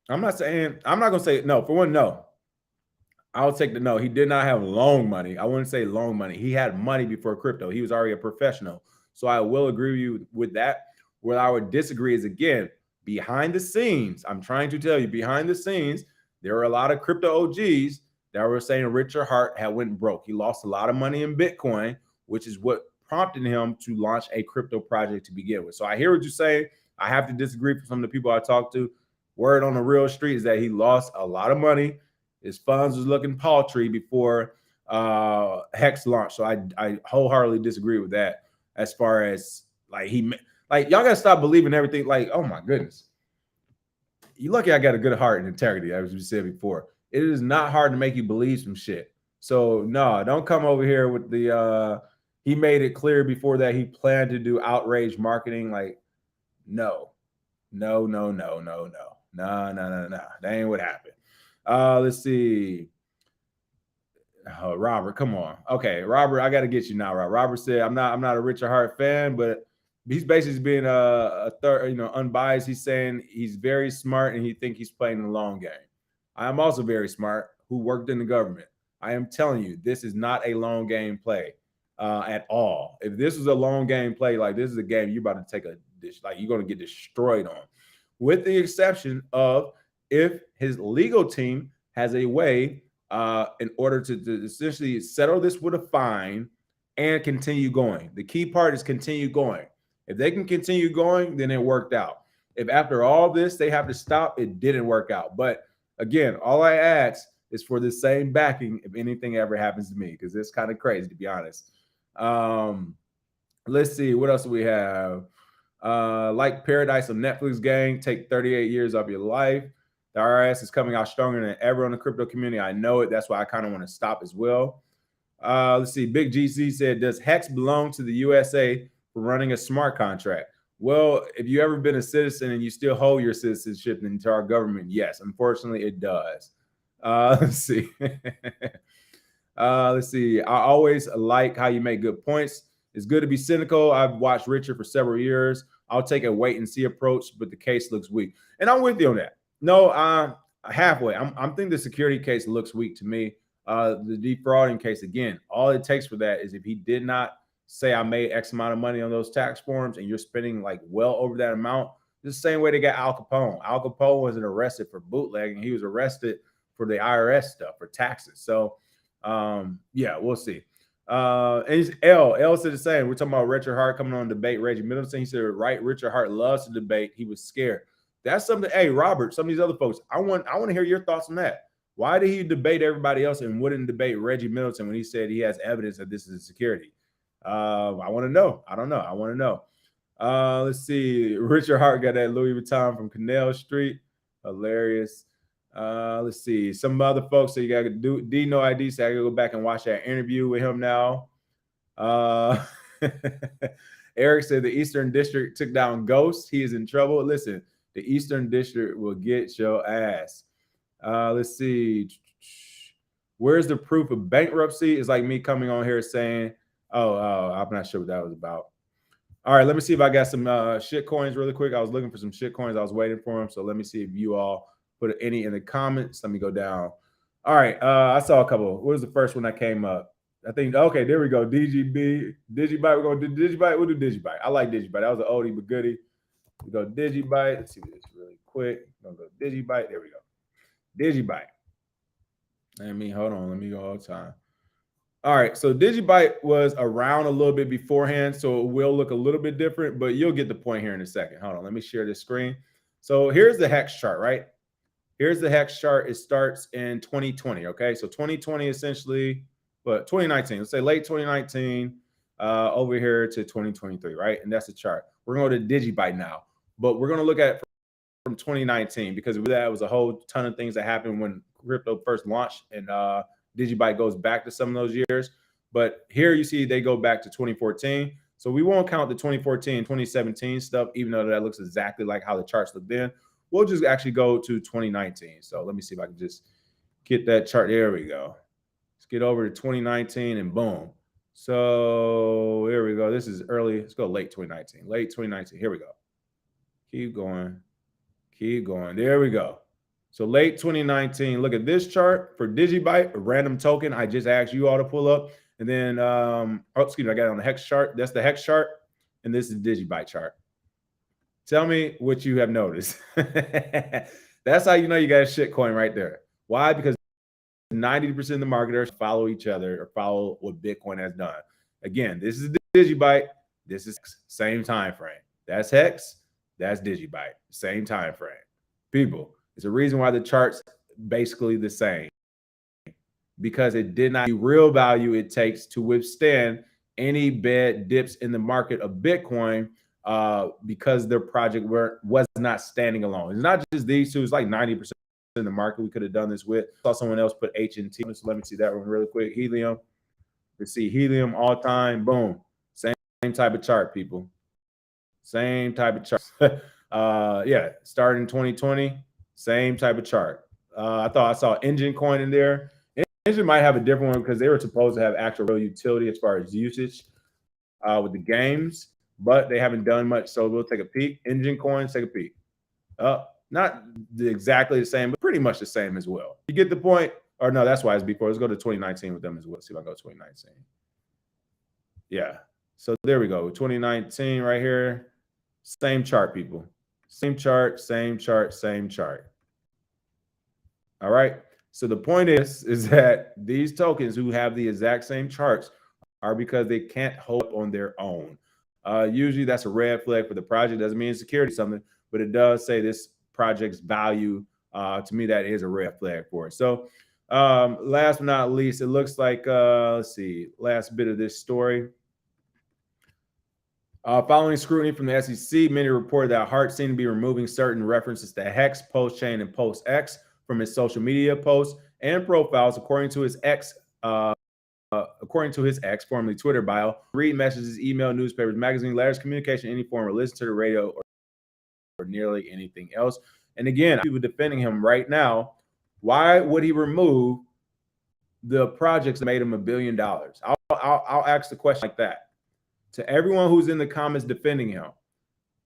I'm not going to say no. For one, no. I'll take the no. He did not have long money. I wouldn't say long money. He had money before crypto. He was already a professional. So I will agree with you with that. Where I would disagree is, again, behind the scenes. I'm trying to tell you, behind the scenes, there were a lot of crypto OGs that were saying Richard Hart had went broke. He lost a lot of money in Bitcoin, which is what prompted him to launch a crypto project to begin with. So I hear what you're saying. I have to disagree with some of the people I talked to. Word on the real street is that he lost a lot of money. His funds was looking paltry before Hex launched. So I wholeheartedly disagree with that. As far as like y'all gotta stop believing everything. Like, oh my goodness, you lucky I got a good heart and integrity, as we said before. It is not hard to make you believe some shit. So no, don't come over here with the he made it clear before that he planned to do outrage marketing. Like, no. That ain't what happened. Let's see. Oh, Robert, come on. Okay, Robert, I got to get you now, Robert. Robert said, I'm not a Richard Hart fan, but he's basically being a third, unbiased. He's saying he's very smart and he think he's playing the long game. I am also very smart, who worked in the government. I am telling you, this is not a long game play at all. If this is a long game play, like this is a game you're about to take a dish, like you're going to get destroyed on, with the exception of if his legal team has a way in order to essentially settle this with a fine and continue going. The key part is continue going. If they can continue going, then it worked out. If after all this they have to stop, it didn't work out. But again, all I ask is for the same backing if anything ever happens to me, because it's kind of crazy, to be honest. Let's see, what else do we have? Like Paradise of Netflix gang, take 38 years of your life. The IRS is coming out stronger than ever on the crypto community. I know it. That's why I kind of want to stop as well. Let's see. Big GC said, does Hex belong to the USA for running a smart contract? Well, if you ever been a citizen and you still hold your citizenship into our government, yes, unfortunately it does. Let's see. Let's see. I always like how you make good points. It's good to be cynical. I've watched Richard for several years. I'll take a wait and see approach, but the case looks weak. And I'm with you on that. No, halfway. I'm thinking the security case looks weak to me. The defrauding case, again, all it takes for that is if he did not say I made X amount of money on those tax forms and you're spending like well over that amount, it's the same way they got Al Capone. Al Capone wasn't arrested for bootlegging. He was arrested for the IRS stuff, for taxes. So, yeah, we'll see. And L said the same. We're talking about Richard Hart coming on to debate Reggie Middleton. He said, right, Richard Hart loves to debate. He was scared. That's something. Hey, Robert, some of these other folks, I want to hear your thoughts on that. Why did he debate everybody else and wouldn't debate Reggie Middleton when he said he has evidence that this is a security? I want to know. I don't know. I want to know. Let's see. Richard Hart got that Louis Vuitton from Canal Street. Hilarious. Let's see. Some other folks say you got to do No ID. So I got to go back and watch that interview with him now. Eric said the Eastern District took down Ghost. He is in trouble. Listen, the Eastern District will get your ass. Let's see. Where's the proof of bankruptcy? It's like me coming on here saying, oh, I'm not sure what that was about. All right, let me see if I got some shit coins really quick. I was looking for some shit coins. I was waiting for them. So let me see if you all put any in the comments. Let me go down. All right, I saw a couple. What was the first one that came up? I think, okay, there we go. Digibyte. We're going to do Digibyte. We'll do Digibyte. I like Digibyte. That was an oldie but goodie. We go Digibyte. Let's see this really quick. Gonna go Digibyte. There we go. Digibyte. Hold on. Let me go all the time. All right. So Digibyte was around a little bit beforehand, so it will look a little bit different, but you'll get the point here in a second. Hold on. Let me share this screen. So here's the hex chart, right? Here's the hex chart. It starts in 2020. Okay. So 2020 essentially, but 2019, let's say late 2019, over here to 2023, right? And that's the chart. We're going to go to Digibyte now, but we're going to look at it from 2019 because that was a whole ton of things that happened when crypto first launched, and Digibyte goes back to some of those years. But here you see they go back to 2014. So we won't count the 2014 and 2017 stuff, even though that looks exactly like how the charts looked then. We'll just actually go to 2019. So let me see if I can just get that chart. There we go. Let's get over to 2019 and boom. So here we go. This is early. Let's go late 2019. Late 2019. Here we go. Keep going. Keep going. There we go. So late 2019. Look at this chart for Digibyte, a random token. I just asked you all to pull up. And then, excuse me, I got it on the hex chart. That's the hex chart. And this is the Digibyte chart. Tell me what you have noticed. That's how you know you got a shitcoin right there. Why? Because 90% of the marketers follow each other or follow what Bitcoin has done. Again, this is the Digibyte. This is same time frame. That's hex. That's Digibyte. Same time frame. People, it's a reason why the chart's basically the same. Because it did not the real value it takes to withstand any bad dips in the market of Bitcoin, because their project was not standing alone. It's not just these two. It's like 90% in the market we could have done this with. I saw someone else put HNT. So let me see that one really quick. Helium. Let's see Helium all time. Boom. Same type of chart, people. Same type of chart. Yeah, starting 2020. Same type of chart. I thought I saw Engine Coin in there. Engine might have a different one because they were supposed to have actual real utility as far as usage with the games, but they haven't done much. So we'll take a peek. Engine Coin, take a peek. Not exactly the same, but pretty much the same as well. You get the point? Or no, that's why it's before. Let's go to 2019 with them as well. See if I go to 2019. Yeah. So there we go. 2019 right here. Same chart, people. Same chart, same chart, same chart. All right. So the point is that these tokens who have the exact same charts are because they can't hold up on their own. Usually that's a red flag for the project. Doesn't mean security something, but it does say this project's value. To me, that is a red flag for it. So last but not least, it looks like, let's see, last bit of this story. Following scrutiny from the SEC, many reported that Hart seemed to be removing certain references to Hex, Postchain, and PostX from his social media posts and profiles, according to his ex, formerly Twitter bio. Read messages, email, newspapers, magazine, letters, communication, any form, or listen to the radio, or nearly anything else. And again, people defending him right now. Why would he remove the projects that made him $1 billion? I'll ask the question like that to everyone who's in the comments defending him.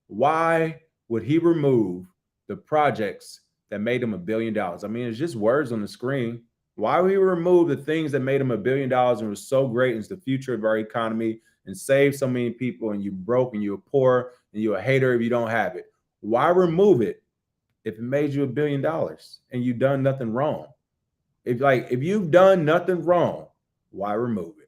Why would he remove the projects that made him $1 billion? I mean, it's just words on the screen. Why would he remove the things that made him $1 billion and was so great and it's the future of our economy and saved so many people, and you broke and you're poor and you're a hater if you don't have it? Why remove it if it made you $1 billion and you've done nothing wrong? If you've done nothing wrong, why remove it?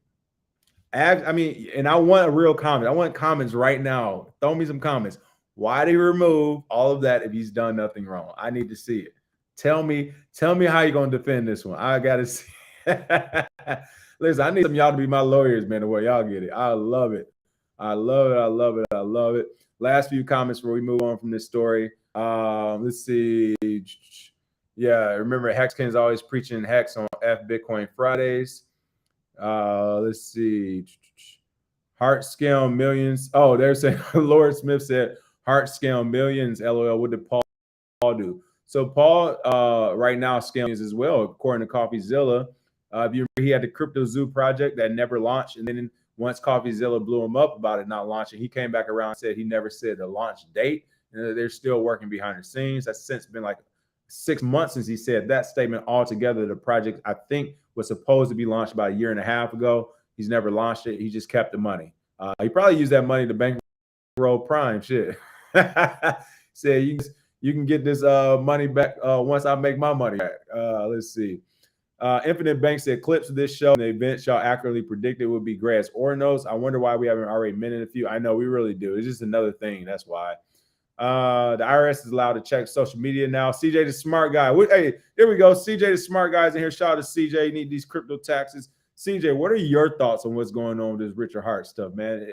I mean, and I want a real comment. I want comments right now. Throw me some comments. Why did he remove all of that if he's done nothing wrong? I need to see it. Tell me how you're gonna defend this one. I gotta see. Listen, I need some of y'all to be my lawyers, man. The way y'all get it, I love it. I love it. I love it. I love it. Last few comments before we move on from this story. Let's see. Yeah, remember Hexkin's always preaching Hex on F Bitcoin Fridays. Let's see. Heart scale millions. Oh, they're saying Lord Smith said heart scale millions. LOL. What did Paul do? So Paul right now scales as well, according to CoffeeZilla. He had the Crypto Zoo project that never launched, and then once CoffeeZilla blew him up about it not launching, he came back around and said he never said the launch date, and they're still working behind the scenes. That's since been like 6 months since he said that statement altogether. The project, I think, was supposed to be launched about 1.5 years ago. He's never launched it. He just kept the money. He probably used that money to bankroll Prime. Shit. Said You can get this money back once I make my money back. Let's see. Infinite Bank said clips of this show and the event shall accurately predict it would be grass or nose. I wonder why we haven't already mentioned a few. I know we really do. It's just another thing. That's why. The IRS is allowed to check social media now. CJ the smart guy. Hey, there we go. CJ the smart guy's in here. Shout out to CJ. You need these crypto taxes. CJ, what are your thoughts on what's going on with this Richard Hart stuff, man?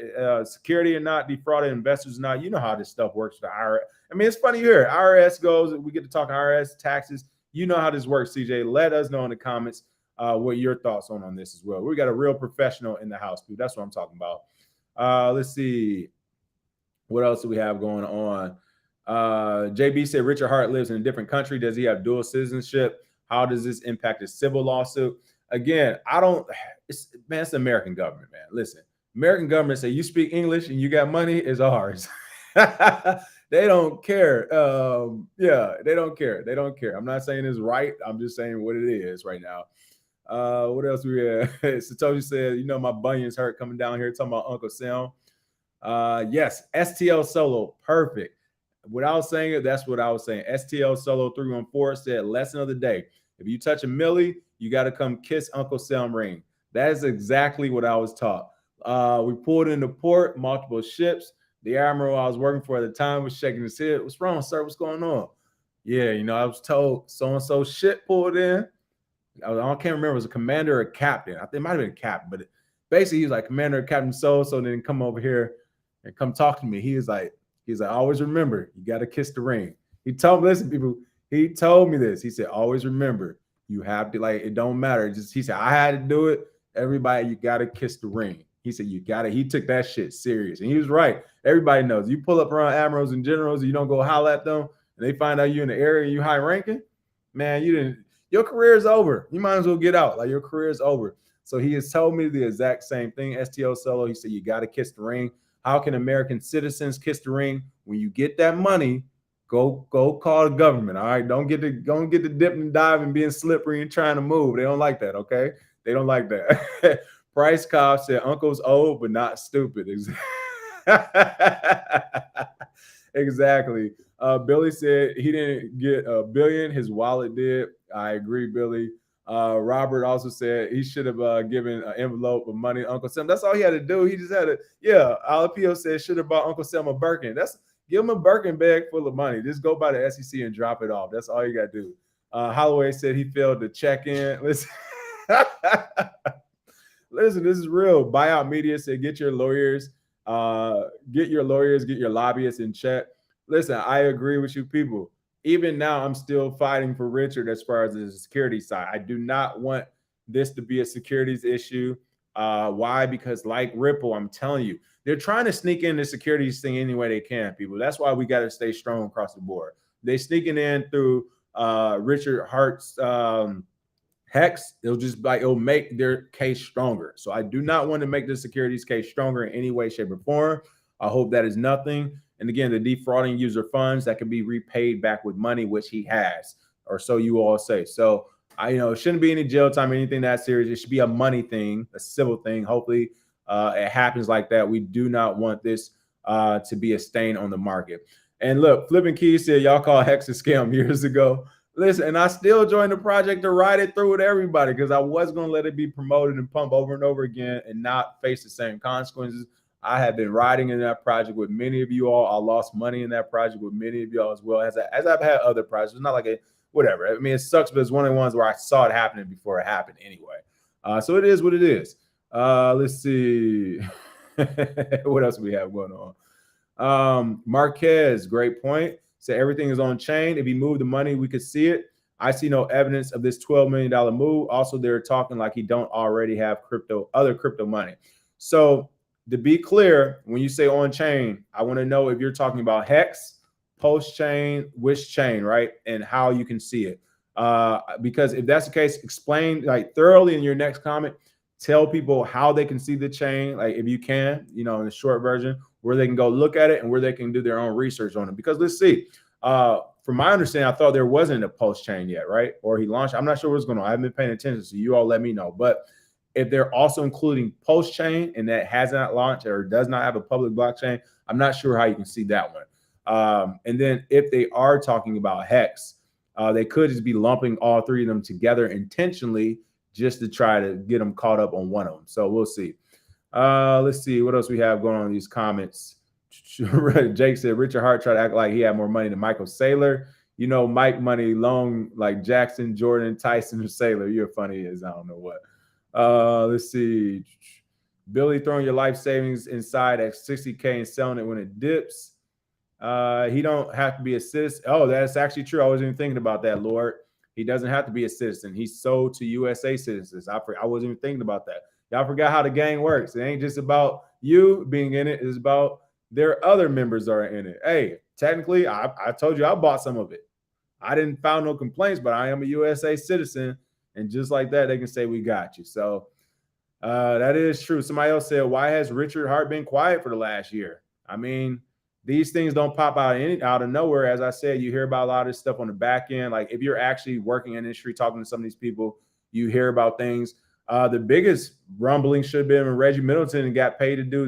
Security or not, defrauded investors or not, you know how this stuff works for the IRS. I mean, it's funny here. IRS goes, we get to talk IRS, taxes. You know how this works, CJ. Let us know in the comments what your thoughts on this as well. We got a real professional in the house, dude. That's what I'm talking about. Let's see. What else do we have going on? JB said Richard Hart lives in a different country. Does he have dual citizenship? How does this impact his civil lawsuit? Again, it's the American government, man. Listen, American government say you speak English and you got money, is ours. They don't care. They don't care. They don't care. I'm not saying it's right. I'm just saying what it is right now. What else we have? Satoshi said, my bunions hurt coming down here talking about Uncle Sam. Yes, STL Solo, perfect. Without saying it, that's what I was saying. STL Solo 314 said, lesson of the day. If you touch a millie, you got to come kiss Uncle Sam ring. That is exactly what I was taught. We pulled into port, multiple ships. The admiral I was working for at the time was shaking his head. What's wrong, sir? What's going on? Yeah, I was told so-and-so shit pulled in. I can't remember if it was a commander or a captain. I think it might have been a captain, but basically he was like, commander or captain so then come over here and come talk to me. He's like, always remember, you got to kiss the ring. He told me, listen, people, he told me this. He said, always remember, you have to, it don't matter. He said, I had to do it. Everybody, you got to kiss the ring. He said, you got to, he took that shit serious. And he was right. Everybody knows. You pull up around admirals and generals, you don't go holler at them, and they find out you in the area and you high ranking, man, your career is over. You might as well get out. Your career is over. So he has told me the exact same thing. STO Solo, he said, you got to kiss the ring. How can American citizens kiss the ring? When you get that money, go call the government. All right. Don't get the dip and dive and being slippery and trying to move. They don't like that. Okay. They don't like that. Price Cobb said, Uncle's old, but not stupid. Exactly. Billy said he didn't get $1 billion. His wallet did. I agree, Billy. Robert also said he should have given an envelope of money to Uncle Sam. That's all he had to do. He just had to, Alapio said should have bought Uncle Sam a Birkin. Give him a Birkin bag full of money. Just go by the SEC and drop it off. That's all you got to do. Holloway said he failed to check in. Listen, listen, this is real. Buyout Media said get your lawyers, get your lobbyists in check. Listen, I agree with you people. Even now, I'm still fighting for Richard as far as the security side. I do not want this to be a securities issue. Why? Because like Ripple, I'm telling you, they're trying to sneak in the securities thing any way they can, people. That's why we got to stay strong across the board. They sneaking in through Richard Hart's hex. It'll make their case stronger. So I do not want to make the securities case stronger in any way, shape, or form. I hope that is nothing. And again, the defrauding user funds that can be repaid back with money, which he has, or so you all say. So it shouldn't be any jail time or anything that serious. It should be a money thing, a civil thing. Hopefully it happens like that. We do not want this to be a stain on the market. And look, Flipping Keys said, y'all call Hex a scam years ago. Listen, and I still joined the project to ride it through with everybody because I was going to let it be promoted and pumped over and over again and not face the same consequences. I have been riding in that project with many of you all. I lost money in that project with many of y'all as well, as I've had other projects. It's not like whatever. I mean, it sucks, but it's one of the ones where I saw it happening before it happened anyway. So it is what it is. Let's see. What else do we have going on? Marquez, great point. Said everything is on chain. If he moved the money, we could see it. I see no evidence of this $12 million move. Also, they're talking like he don't already have other crypto money. So to be clear, when you say on chain, I want to know if you're talking about Hex, post chain, which chain, right? And how you can see it. Because if that's the case, explain thoroughly in your next comment. Tell people how they can see the chain, if you can, in the short version, where they can go look at it and where they can do their own research on it. Because let's see, from my understanding, I thought there wasn't a post chain yet, right? Or he launched. I'm not sure what's going on. I haven't been paying attention, so you all let me know. But if they're also including post-chain and that has not launched or does not have a public blockchain, I'm not sure how you can see that one. And then if they are talking about Hex, they could just be lumping all three of them together intentionally just to try to get them caught up on one of them. So we'll see. Let's see what else we have going on in these comments. Jake said Richard Hart tried to act like he had more money than Michael Saylor. You know, Mike money long like Jackson, Jordan, Tyson, or Saylor. You're funny as I don't know what. Let's see. Billy throwing your life savings inside at 60K and selling it when it dips. He don't have to be a citizen. Oh, that's actually true. I wasn't even thinking about that, Lord. He doesn't have to be a citizen. He's sold to USA citizens. I wasn't even thinking about that. Y'all forgot how the gang works. It ain't just about you being in it. It's about their other members are in it. Hey, technically, I told you I bought some of it. I didn't file no complaints, but I am a USA citizen. And just like that, they can say we got you. So that is true. Somebody else said, why has Richard Hart been quiet for the last year? I mean, these things don't pop out of nowhere. As I said, you hear about a lot of this stuff on the back end. Like if you're actually working in industry, talking to some of these people, you hear about things. The biggest rumbling should have been when Reggie Middleton got paid to do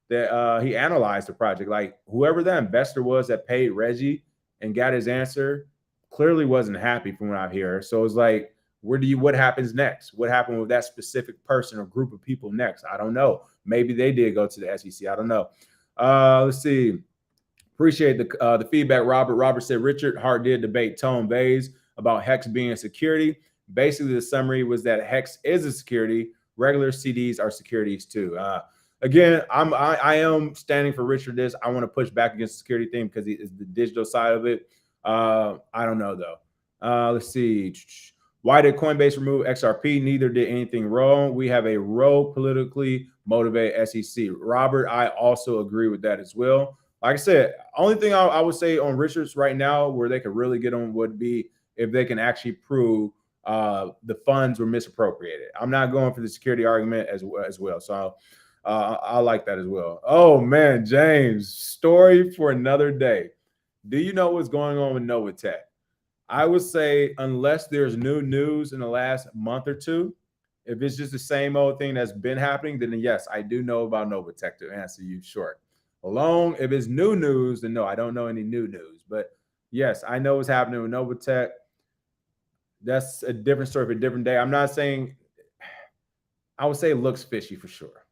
he analyzed the project. Like whoever that investor was that paid Reggie and got his answer clearly wasn't happy from what I hear. So it's like, what happens next? What happened with that specific person or group of people next? I don't know. Maybe they did go to the SEC. I don't know. Let's see. Appreciate the feedback, Robert. Robert said Richard Hart did debate Tone Bays about Hex being a security. Basically, the summary was that Hex is a security. Regular CDs are securities too. Again, I am standing for Richard. I want to push back against the security thing because it's the digital side of it. I don't know though. Let's see. Why did Coinbase remove XRP? Neither did anything wrong. We have a rogue, politically motivated SEC. Robert, I also agree with that as well. Like I said, only thing I would say on Richards right now where they could really get on would be if they can actually prove the funds were misappropriated. I'm not going for the security argument as well. So I like that as well. Oh, man, James, story for another day. Do you know what's going on with Novatech? I would say unless there's new news in the last month or two, if it's just the same old thing that's been happening, then yes, I do know about Novatech to answer you short. If it's new news, then no, I don't know any new news. But yes, I know what's happening with Novatech. That's a different story for a different day. I'm not saying, I would say it looks fishy for sure.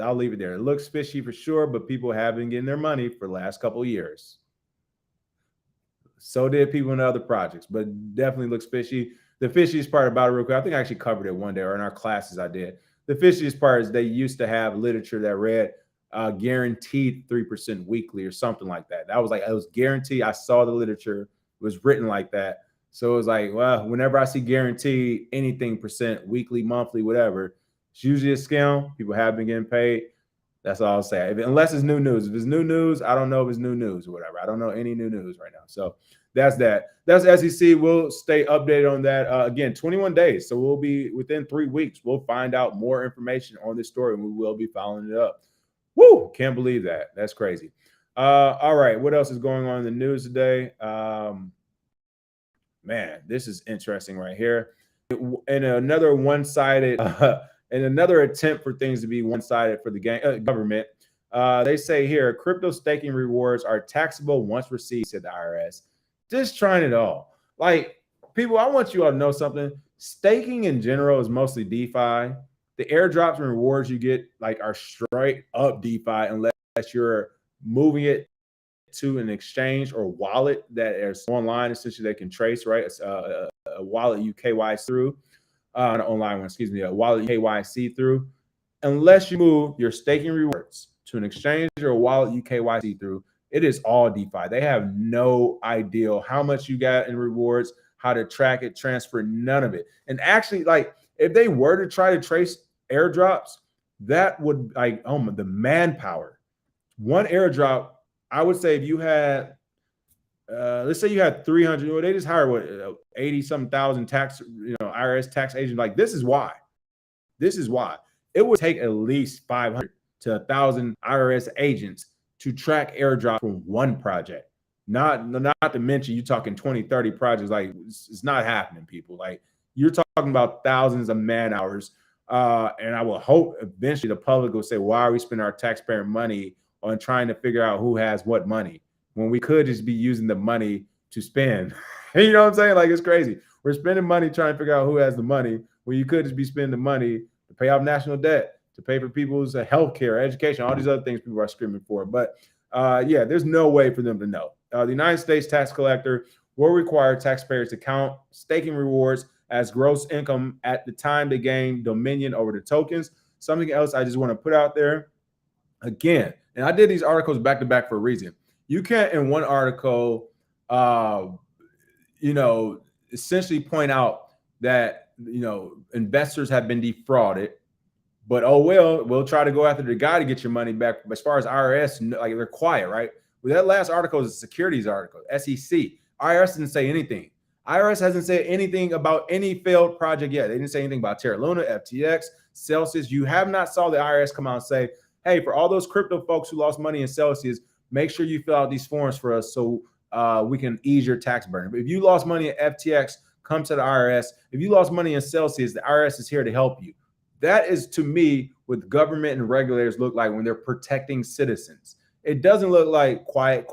I'll leave it there. It looks fishy for sure, but people have been getting their money for the last couple of years. So did people in other projects, but definitely looks fishy. The fishiest part about it real quick, I think I actually covered it one day or in our classes I did. The fishiest part is they used to have literature that read guaranteed 3% weekly or something like that. That was like, it was guaranteed. I saw the literature, it was written like that. So it was like, well, whenever I see guaranteed anything percent, weekly, monthly, whatever, it's usually a scam. People have been getting paid. That's all I'll say. Unless it's new news. If it's new news, I don't know if it's new news or whatever. I don't know any new news right now. So that's that. That's SEC. We'll stay updated on that. Again, 21 days. So we'll be within 3 weeks. We'll find out more information on this story and we will be following it up. Woo! Can't believe that. That's crazy. All right. What else is going on in the news today? Man, this is interesting right here. And another one-sided and another attempt for things to be one-sided for the government. They say here, crypto staking rewards are taxable once received, said the IRS. Just trying it all. Like, people, I want you all to know something. Staking in general is mostly DeFi. The airdrops and rewards you get are straight up DeFi unless you're moving it to an exchange or wallet that is online, essentially they can trace, right? It's a wallet you KYC through. An online one, excuse me, a wallet KYC through. Unless you move your staking rewards to an exchange or a wallet you KYC through, it is all DeFi. They have no idea how much you got in rewards, how to track it, transfer, none of it. And actually, if they were to try to trace airdrops, that would the manpower. One airdrop, I would say if you had let's say you had 300, well, they just hired 80-something thousand tax, IRS tax agents. This is why it would take at least 500 to 1,000 IRS agents to track airdrop from one project. Not to mention you talking 20, 30 projects. It's not happening, people. You're talking about thousands of man hours. And I will hope eventually the public will say, why are we spending our taxpayer money on trying to figure out who has what money when we could just be using the money to spend. You know what I'm saying? Like, it's crazy. We're spending money trying to figure out who has the money when you could just be spending the money to pay off national debt, to pay for people's health care, education, all these other things people are screaming for. But yeah, there's no way for them to know. The United States tax collector will require taxpayers to count staking rewards as gross income at the time they gain dominion over the tokens. Something else I just want to put out there again, and I did these articles back to back for a reason. You can't in one article, essentially point out that, investors have been defrauded, but oh well, we'll try to go after the guy to get your money back. But as far as IRS, like, they're quiet, right? Well, that last article is a securities article, SEC. IRS didn't say anything. IRS hasn't said anything about any failed project yet. They didn't say anything about Terra Luna, FTX, Celsius. You have not saw the IRS come out and say, hey, for all those crypto folks who lost money in Celsius, make sure you fill out these forms for us so we can ease your tax burden. But if you lost money at FTX, come to the IRS. If you lost money in Celsius, the IRS is here to help you. That is, to me, what government and regulators look like when they're protecting citizens. It doesn't look like quiet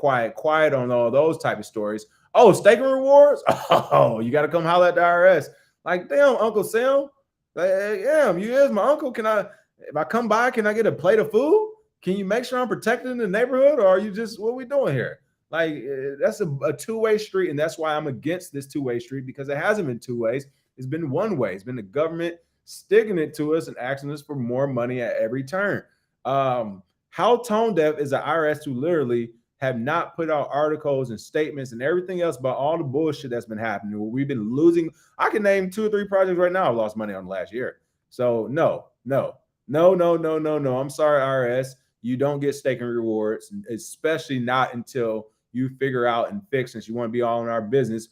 on all those type of stories. Oh, staking rewards? Oh, you got to come holler at the IRS. Like, damn, Uncle Sam. Like, damn, you is my uncle. If I come by, can I get a plate of food? Can you make sure I'm protected in the neighborhood? Or are you just, what are we doing here? Like, that's a two-way street. And that's why I'm against this two-way street, because it hasn't been two ways. It's been one way. It's been the government sticking it to us and asking us for more money at every turn. How tone deaf is the IRS to literally have not put out articles and statements and everything else about all the bullshit that's been happening? We've been losing. I can name 2 or 3 projects right now I've lost money on last year. So no. I'm sorry, IRS. You don't get staking rewards, especially not until you figure out and fix, since you want to be all in our business,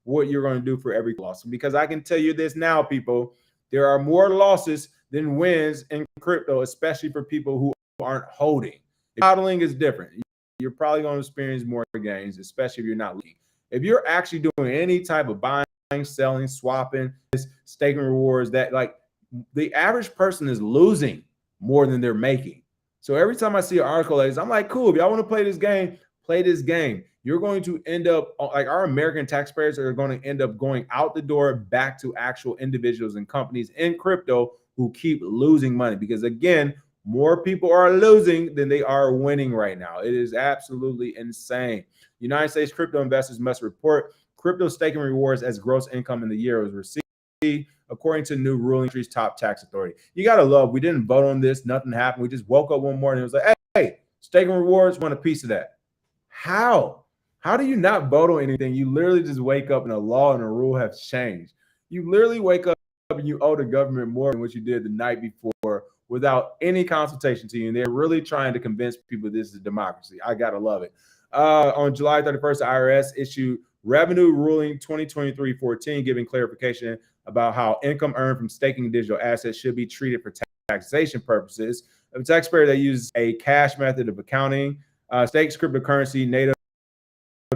what you're going to do for every loss. Because I can tell you this now, people, there are more losses than wins in crypto, especially for people who aren't holding. Hodling is different. You're probably going to experience more gains, especially if you're not leaking. If you're actually doing any type of buying, selling, swapping, staking rewards, that, like, the average person is losing more than they're making. So every time I see an article like this, I'm like, cool, if y'all want to play this game, play this game. You're going to end up, like, our American taxpayers are going to end up going out the door back to actual individuals and companies in crypto who keep losing money, because, again, more people are losing than they are winning right now. It is absolutely insane. United States crypto investors must report crypto staking rewards as gross income in the year it was received, according to new ruling country's top tax authority. You got to love, we didn't vote on this. Nothing happened. We just woke up one morning and it was like, hey, staking rewards, want a piece of that. How? How do you not vote on anything? You literally just wake up and a law and a rule have changed. You literally wake up and you owe the government more than what you did the night before without any consultation to you. And they're really trying to convince people this is democracy. I got to love it. On July 31st, the IRS issued Revenue Ruling 2023-14, giving clarification about how income earned from staking digital assets should be treated for taxation purposes. A taxpayer that uses a cash method of accounting stakes cryptocurrency native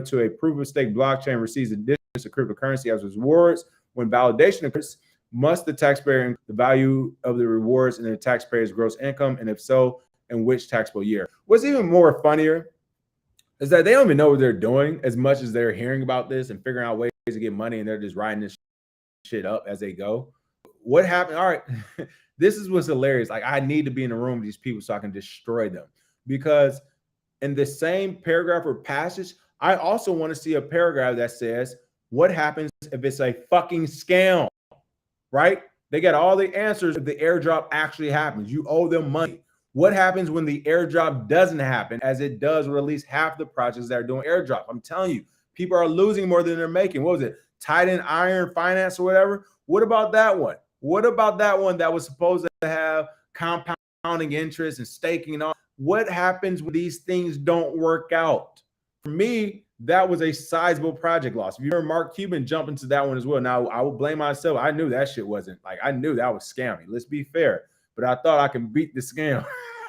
to a proof of stake blockchain receives additions to cryptocurrency as rewards. When validation occurs, must the taxpayer include the value of the rewards in the taxpayer's gross income, and if so, in which taxable year? What's even more funnier is that they don't even know what they're doing as much as they're hearing about this and figuring out ways to get money, and they're just writing this shit up as they go. What happened? All right, this is what's hilarious. Like, I need to be in the room with these people so I can destroy them, because in the same paragraph or passage, I also want to see a paragraph that says, what happens if it's a fucking scam, right? They got all the answers if the airdrop actually happens. You owe them money. What happens when the airdrop doesn't happen, as it does with at least half the projects that are doing airdrop? I'm telling you, people are losing more than they're making. What was it? Titan Iron Finance or whatever? What about that one? What about that one that was supposed to have compounding interest and staking and all? What happens when these things don't work out? For me, that was a sizable project loss. If you remember, Mark Cuban jumped into that one as well. Now, I will blame myself. I knew that shit wasn't, like, I knew that was scammy. Let's be fair. But I thought I can beat the scam.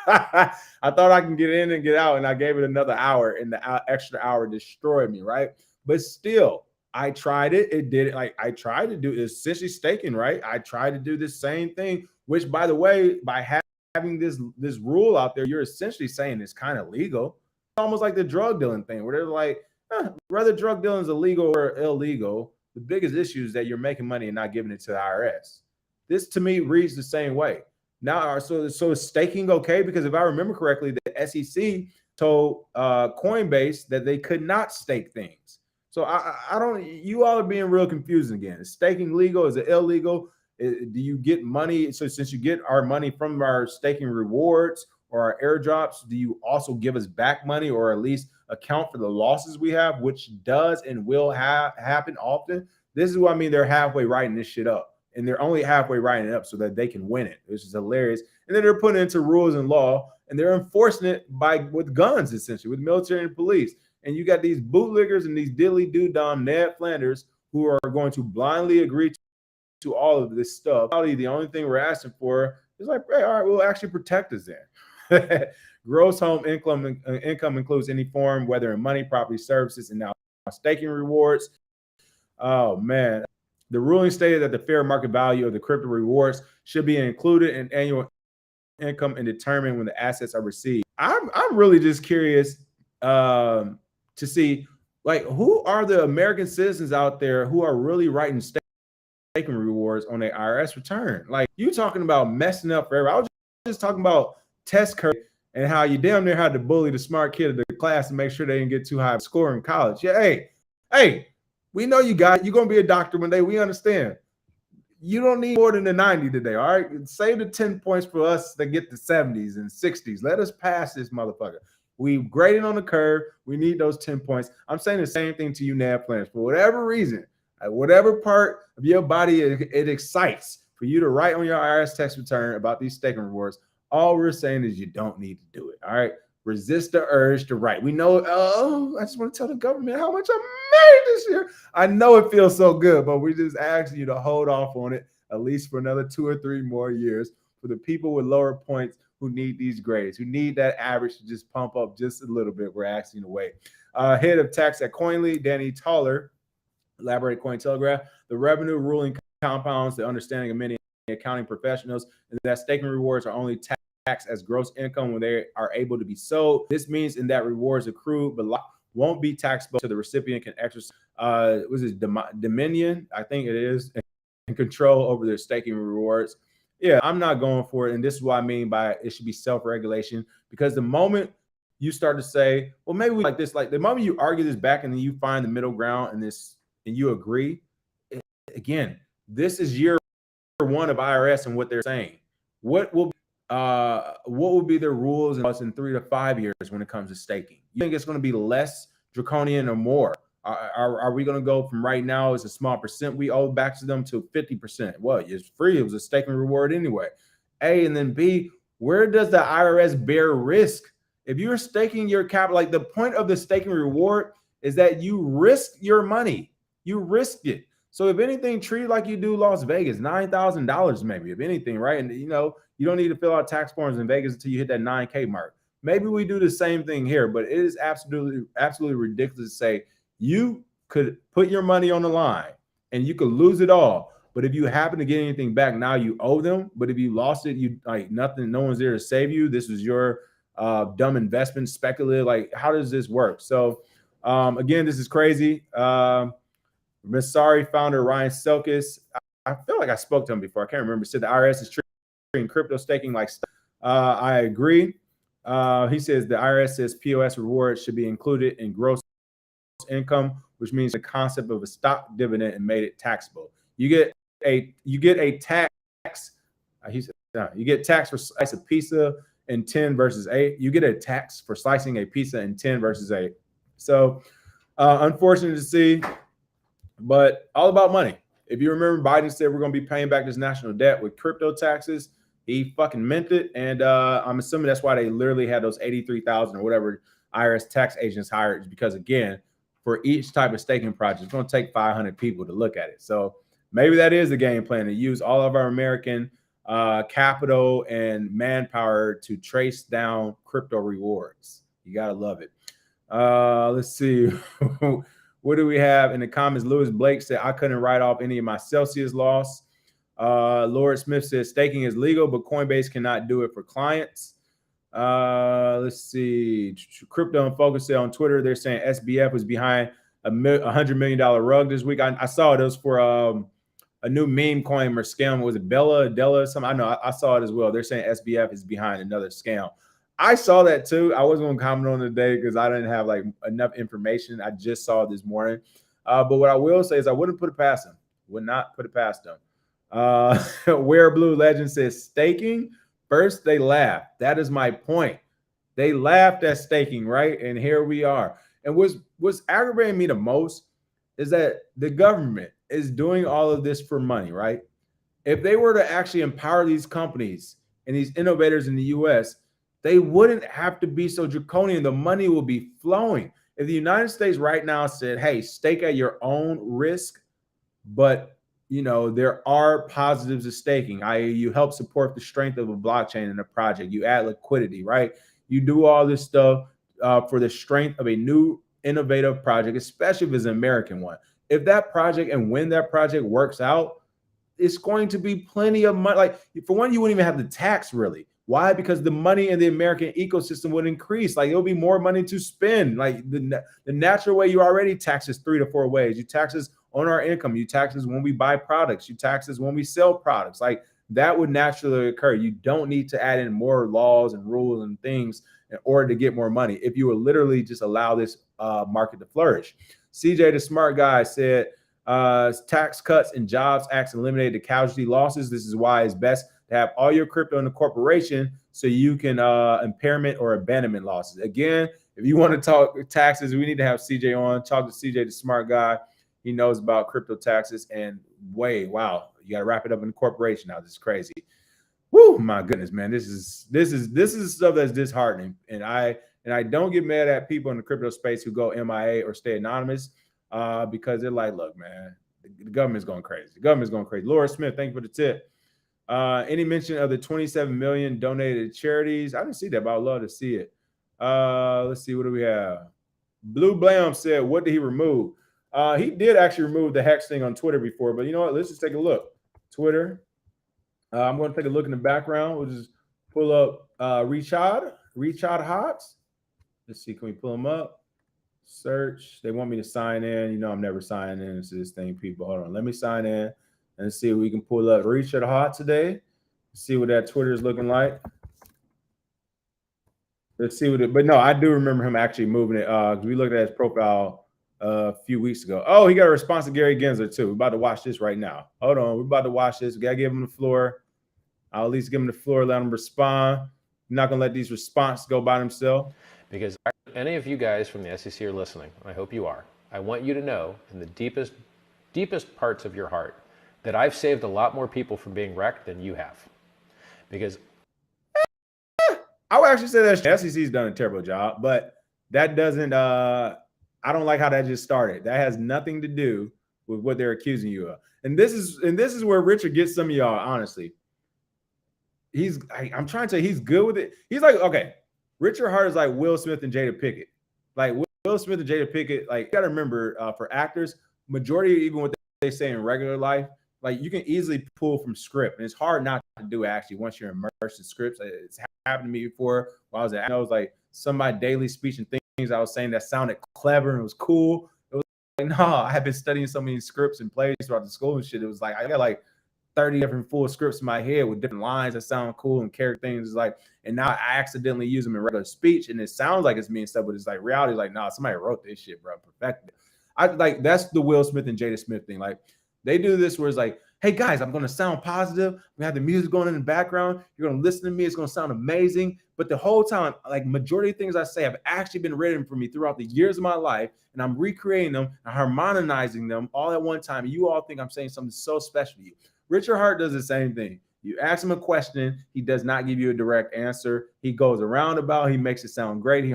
I thought I can get in and get out, and I gave it another hour, and the extra hour destroyed me, right? But still, I tried it. It did it. Like, I tried to do essentially staking, right? I tried to do the same thing, which, by the way, by having this rule out there, you're essentially saying it's kind of legal. almost like the drug dealing thing where they're like, whether drug dealing is illegal or illegal, the biggest issue is that you're making money and not giving it to the IRS. This to me reads the same way. Now, so is staking okay? Because if I remember correctly, the SEC told Coinbase that they could not stake things. So I don't. You all are being real confusing again. Is staking legal? Is it illegal? Do you get money? So since you get our money from our staking rewards or our airdrops, do you also give us back money or at least account for the losses we have, which does and will happen often? This is what I mean. They're halfway writing this shit up. And they're only halfway writing it up so that they can win it, which is hilarious. And then they're putting it into rules and law, and they're enforcing it with guns, essentially, with military and police. And you got these bootlickers and these dilly-doo-dom Ned Flanders who are going to blindly agree to all of this stuff. The only thing we're asking for is like, hey, all right, we'll actually protect us then. Gross home income includes any form, whether in money, property, services, and now staking rewards. Oh, man. The ruling stated that the fair market value of the crypto rewards should be included in annual income and determined when the assets are received. I'm really just curious to see, like, who are the American citizens out there who are really writing staking rewards on their IRS return? Like, you talking about messing up forever. I was just talking about test curve and how you damn near had to bully the smart kid of the class to make sure they didn't get too high of a score in college. Yeah, hey. We know you got it. You're going to be a doctor one day. We understand. You don't need more than a 90 today, all right? Save the 10 points for us to get the 70s and 60s. Let us pass this motherfucker. We graded on the curve. We need those 10 points. I'm saying the same thing to you, NAB planners. For whatever reason, whatever part of your body it excites for you to write on your IRS tax return about these staking rewards, all we're saying is you don't need to do it, all right? Resist the urge to write. We know, I just want to tell the government how much I made this year. I know it feels so good, but we just ask you to hold off on it at least for another 2 or 3 more years for the people with lower points who need these grades, who need that average to just pump up just a little bit. We're asking to wait. Head of tax at Coinly, Danny Toller, elaborate Cointelegraph. The revenue ruling compounds the understanding of many accounting professionals and that staking rewards are only taxed as gross income when they are able to be sold. This means in that rewards accrued but won't be taxable to the recipient can exercise was it dominion, I think it is, and control over their staking rewards. Yeah, I'm not going for it. And this is what I mean by it should be self-regulation, because the moment you start to say, well, maybe we like this, like the moment you argue this back and then you find the middle ground and you agree, again, this is year 1 of IRS and what they're saying. What will be the rules in 3 to 5 years when it comes to staking? You think it's going to be less draconian or more? Are we going to go from right now as a small percent we owe back to them to 50%? Well, it's free. It was a staking reward anyway. A, and then B, where does the IRS bear risk? If you're staking your capital, like the point of the staking reward is that you risk your money. You risk it. So if anything, treat like you do Las Vegas, $9,000 maybe, if anything, right? And you don't need to fill out tax forms in Vegas until you hit that 9K mark. Maybe we do the same thing here, but it is absolutely ridiculous to say you could put your money on the line and you could lose it all. But if you happen to get anything back, now you owe them. But if you lost it, you like nothing, no one's there to save you. This was your dumb investment, speculative. Like, how does this work? So again, this is crazy. Masari founder Ryan Selkis, I feel like I spoke to him before. I can't remember. Said the IRS is treating crypto staking like stuff. I agree. He says the IRS says POS rewards should be included in gross income, which means the concept of a stock dividend and made it taxable. You get a tax. He said you get tax for slice of pizza in 10 versus 8. You get a tax for slicing a pizza in 10 versus 8. So unfortunate to see. But all about money. If you remember, Biden said we're going to be paying back this national debt with crypto taxes. He fucking meant it. And I'm assuming that's why they literally had those 83,000 or whatever IRS tax agents hired, because, again, for each type of staking project, it's going to take 500 people to look at it. So maybe that is the game plan, to use all of our American capital and manpower to trace down crypto rewards. You got to love it. Let's see. What do we have in the comments? Lewis Blake said, I couldn't write off any of my Celsius loss. Lord Smith says, staking is legal, but Coinbase cannot do it for clients. Let's see. Crypto and Focus on Twitter. They're saying SBF was behind $100 million rug this week. I saw it. It was for a new meme coin or scam. Was it Bella, Della, something? I know. I saw it as well. They're saying SBF is behind another scam. I saw that too. I wasn't going to comment on it today because I didn't have like enough information. I just saw it this morning. But what I will say is I wouldn't put it past them. Would not put it past them. Where Blue Legend says staking. First, they laughed. That is my point. They laughed at staking, right? And here we are. And what's aggravating me the most is that the government is doing all of this for money, right? If they were to actually empower these companies and these innovators in the US, they wouldn't have to be so draconian. The money will be flowing. If the United States right now said, hey, stake at your own risk, but you know, there are positives of staking, i.e. you help support the strength of a blockchain in a project. You add liquidity, right? You do all this stuff for the strength of a new innovative project, especially if it's an American one. If that project and when that project works out, it's going to be plenty of money. Like for one, you wouldn't even have the tax really. Why? Because the money in the American ecosystem would increase. Like it'll be more money to spend. Like the natural way you already tax is 3 to 4 ways. You taxes on our income. You taxes when we buy products. You taxes when we sell products. Like that would naturally occur. You don't need to add in more laws and rules and things in order to get more money. If you would literally just allow this market to flourish. CJ, the smart guy, said tax cuts and jobs acts eliminated the casualty losses. This is why it's best to have all your crypto in the corporation so you can impairment or abandonment losses. Again, if you want to talk taxes, we need to have CJ on. Talk to CJ, the smart guy. He knows about crypto taxes and wow, you got to wrap it up in the corporation now. This is crazy. Woo, my goodness, man. This is stuff that's disheartening. And I don't get mad at people in the crypto space who go MIA or stay anonymous because they're like, look, man, the government's going crazy. The government's going crazy. Laura Smith, thank you for the tip. Any mention of the 27 million donated to charities? I didn't see that, but I'd love to see it. Let's see, what do we have? Blue Blam said, what did he remove? He did actually remove the hex thing on Twitter before, but you know what? Let's just take a look. Twitter. I'm going to take a look in the background. We'll just pull up Richard Hotz. Let's see, can we pull him up? Search. They want me to sign in. You know, I'm never signing in to this thing, people. Hold on. Let me sign in and see if we can pull up Richard Hotz today. See what that Twitter is looking like. Let's see what it, but no, I do remember him actually moving it. We looked at his profile a few weeks ago. Oh, he got a response to Gary Gensler too. We're about to watch this right now. Hold on. We're about to watch this. We got to give him the floor. I'll at least give him the floor, let him respond. I'm not going to let these responses go by themselves. Because any of you guys from the SEC are listening, I hope you are. I want you to know in the deepest parts of your heart that I've saved a lot more people from being wrecked than you have. Because I would actually say that the SEC's done a terrible job, but that doesn't, I don't like how that just started. That has nothing to do with what they're accusing you of. And this is where Richard gets some of y'all, honestly. I'm trying to say he's good with it. He's like, okay, Richard Hart is like Will Smith and Jada Pinkett. Like Will Smith and Jada Pinkett, like you gotta remember for actors, majority of even what they say in regular life, like you can easily pull from script. And it's hard not to do actually once you're immersed in scripts. It's happened to me before while I was at, I was like somebody daily speech and things I was saying that sounded clever and it was cool. It was like, no, I have been studying so many scripts and plays throughout the school and shit. It was like, I got like 30 different full scripts in my head with different lines that sound cool and character things. It's like, and now I accidentally use them in regular speech and it sounds like it's me and stuff, but it's like reality is like, nah, somebody wrote this shit, bro, perfected it. I like, that's the Will Smith and Jada Smith thing. Like they do this where it's like, hey guys, I'm going to sound positive. We have the music going in the background. You're going to listen to me. It's going to sound amazing. But the whole time, like majority of things I say have actually been written for me throughout the years of my life. And I'm recreating them and harmonizing them all at one time. You all think I'm saying something so special to you. Richard Hart does the same thing. You ask him a question, he does not give you a direct answer. He goes around about, he makes it sound great. He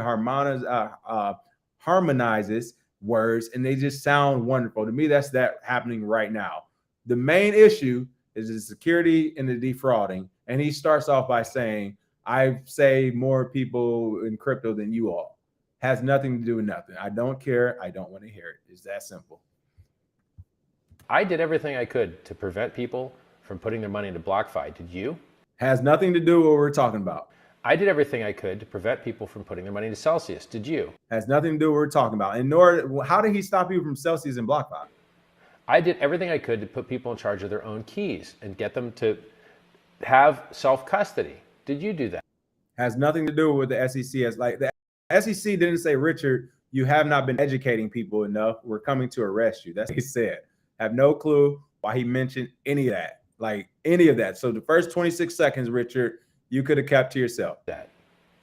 harmonizes words and they just sound wonderful. To me, that's that happening right now. The main issue is the security and the defrauding. And he starts off by saying, I've saved more people in crypto than you all. Has nothing to do with nothing. I don't care. I don't want to hear it. It's that simple. I did everything I could to prevent people from putting their money into BlockFi. Did you? Has nothing to do with what we're talking about. I did everything I could to prevent people from putting their money into Celsius. Did you? Has nothing to do with what we're talking about. And nor, how did he stop you from Celsius and BlockFi? I did everything I could to put people in charge of their own keys and get them to have self-custody. Did you do that? Has nothing to do with the SEC. As like the SEC didn't say, Richard, you have not been educating people enough. We're coming to arrest you. That's what he said. Have no clue why he mentioned any of that, like any of that. So the first 26 seconds, Richard, you could have kept to yourself. That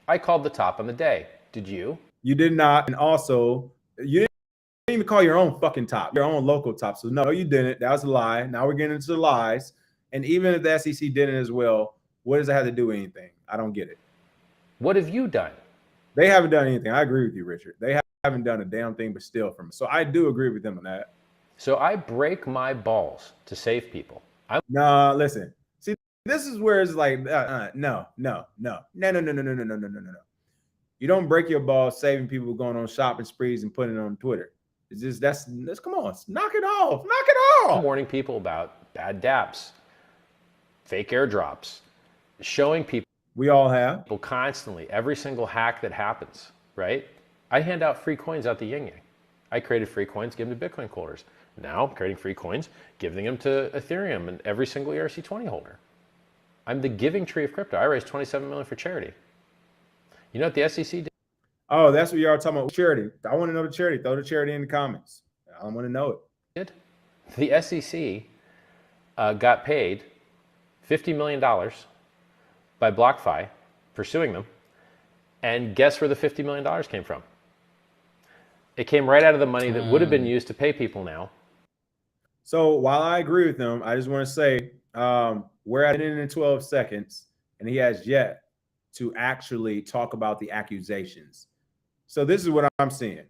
I called the top on the day. Did you? You did not. And also, you didn't even call your own fucking top, your own local top. So no, you didn't. That was a lie. Now we're getting into the lies. And even if the SEC didn't as well, what does it have to do with anything? I don't get it. What have you done? They haven't done anything. I agree with you, Richard. They haven't done a damn thing but steal from us. So I do agree with them on that. So I break my balls to save people. No, listen. See, this is where it's like, no. You don't break your balls saving people going on shopping sprees and putting it on Twitter. It's just that's come on, knock it off. Knock it off. I'm warning people about bad dApps, fake airdrops, showing people. We all have. People constantly, every single hack that happens, right? I hand out free coins out the yin yang. I created free coins, give them to Bitcoin holders. Now I'm creating free coins, giving them to Ethereum and every single ERC20 holder. I'm the giving tree of crypto. I raised $27 million for charity. You know what the SEC did? Oh, that's what you are talking about. Charity. I want to know the charity. Throw the charity in the comments. I want to know it. The SEC got paid $50 million by BlockFi for suing them. And guess where the $50 million came from? It came right out of the money that would have been used to pay people now. So while I agree with them, I just want to say we're at it in 12 seconds, and he has yet to actually talk about the accusations. So this is what I'm seeing.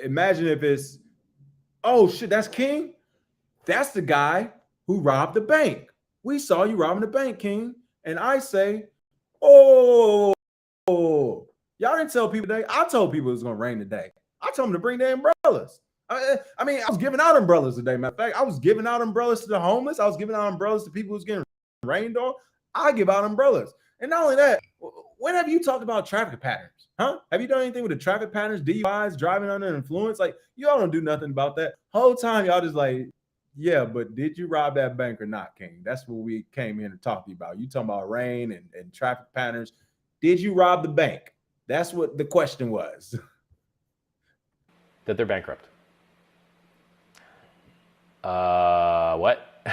Imagine if it's, oh shit, that's King. That's the guy who robbed the bank. We saw you robbing the bank, King. And I say, oh, y'all didn't tell people today. I told people it was going to rain today. I told them to bring their umbrellas. I was giving out umbrellas today. Matter of fact, I was giving out umbrellas to the homeless. I was giving out umbrellas to people who's getting rained on. I give out umbrellas. And not only that, when have you talked about traffic patterns? Huh? Have you done anything with the traffic patterns, DUIs, driving under influence? Like, y'all don't do nothing about that. Whole time, y'all just like, yeah, but did you rob that bank or not, King? That's what we came in to talk to you about. You talking about rain and traffic patterns. Did you rob the bank? That's what the question was. That they're bankrupt. What?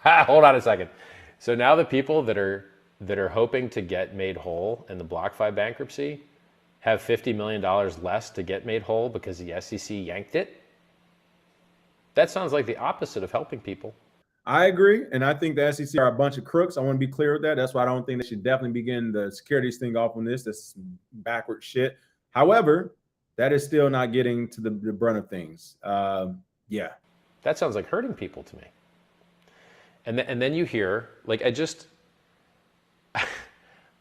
Hold on a second. So now the people that are hoping to get made whole in the BlockFi bankruptcy have $50 million less to get made whole because the SEC yanked it? That sounds like the opposite of helping people. I agree. And I think the SEC are a bunch of crooks. I want to be clear with that. That's why I don't think they should definitely begin the securities thing off on this. That's backward shit. However, that is still not getting to the brunt of things. Yeah. That sounds like hurting people to me. And then you hear, like,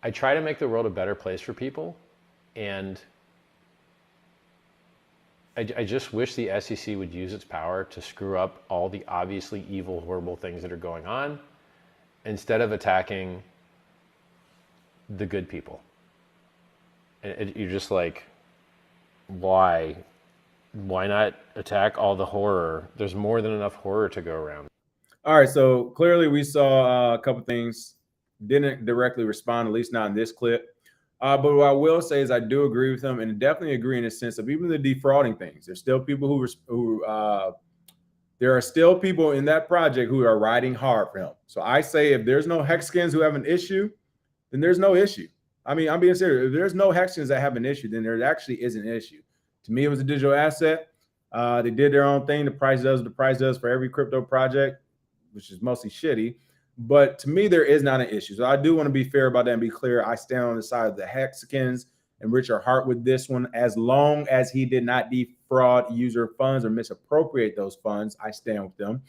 I try to make the world a better place for people. And I just wish the SEC would use its power to screw up all the obviously evil, horrible things that are going on instead of attacking the good people. And you're just like, why? Why not attack all the horror? There's more than enough horror to go around. All right. So clearly we saw a couple things. Didn't directly respond, at least not in this clip. But what I will say is I do agree with him, and definitely agree in the sense of even the defrauding things. There's still people who there are still people in that project who are riding hard for him. So I say if there's no Hexicans who have an issue, then there's no issue. I mean, I'm being serious. If there's no Hexicans that have an issue, then there actually is an issue. To me, it was a digital asset. They did their own thing. The price does what the price does for every crypto project, which is mostly shitty. But to me, there is not an issue. So I do want to be fair about that and be clear. I stand on the side of the Hexicans and Richard Hart with this one. As long as he did not defraud user funds or misappropriate those funds, I stand with them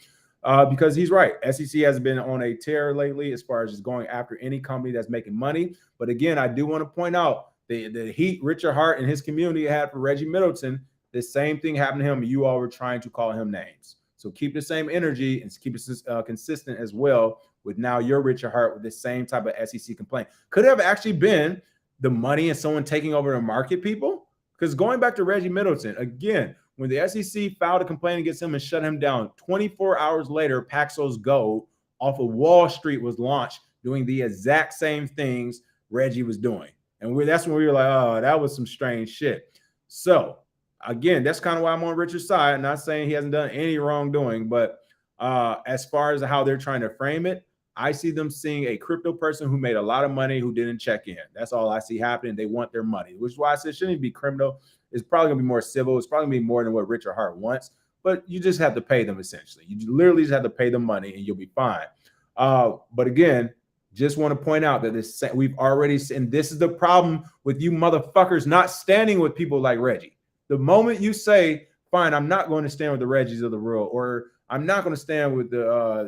because he's right. SEC has been on a tear lately as far as just going after any company that's making money. But again, I do want to point out the heat Richard Hart and his community had for Reggie Middleton. The same thing happened to him. You all were trying to call him names. So keep the same energy and keep it consistent as well with now your Richard Hart with the same type of SEC complaint. Could it have actually been the money and someone taking over the market, people? Because going back to Reggie Middleton, again, when the SEC filed a complaint against him and shut him down, 24 hours later, Paxos Gold off of Wall Street was launched doing the exact same things Reggie was doing. And that's when we were like, oh, that was some strange shit. So again, that's kind of why I'm on Richard's side. I'm not saying he hasn't done any wrongdoing, but as far as how they're trying to frame it, I see them seeing a crypto person who made a lot of money who didn't check in. That's all I see happening. They want their money, which is why I said it shouldn't even be criminal. It's probably going to be more civil. It's probably going to be more than what Richard Hart wants, but you just have to pay them essentially. You literally just have to pay them money and you'll be fine. But again, just want to point out that we've already seen, this is the problem with you motherfuckers not standing with people like Reggie. The moment you say, fine, I'm not going to stand with the Reggies of the world, or I'm not going to stand with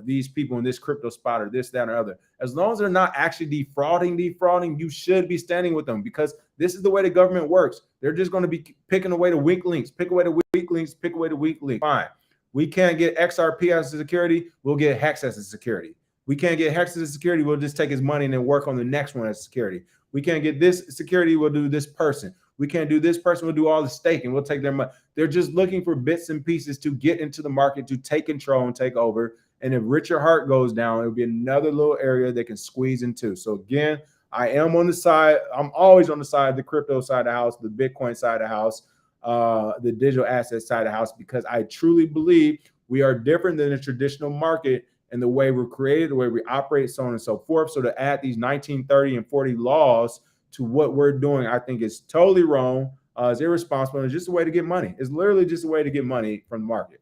these people in this crypto spot or this, that, or other. As long as they're not actually defrauding, you should be standing with them, because this is the way the government works. They're just going to be picking away the weak links, pick away the weak links, pick away the weak links. Fine. We can't get XRP as a security. We'll get Hex as a security. We can't get Hex as a security. We'll just take his money and then work on the next one as security. We can't get this security. We'll do this person. We can't do this person. We'll do all the staking. We'll take their money. They're just looking for bits and pieces to get into the market, to take control and take over. And if Richard Hart goes down, it'll be another little area they can squeeze into. So again, I am on the side. I'm always on the side of the crypto side of the house, the Bitcoin side of the house, the digital asset side of the house, because I truly believe we are different than the traditional market and the way we're created, the way we operate, so on and so forth. So to add these 1930 and 40 laws to what we're doing, I think is totally wrong. It's irresponsible. It's just a way to get money. It's literally just a way to get money from the market.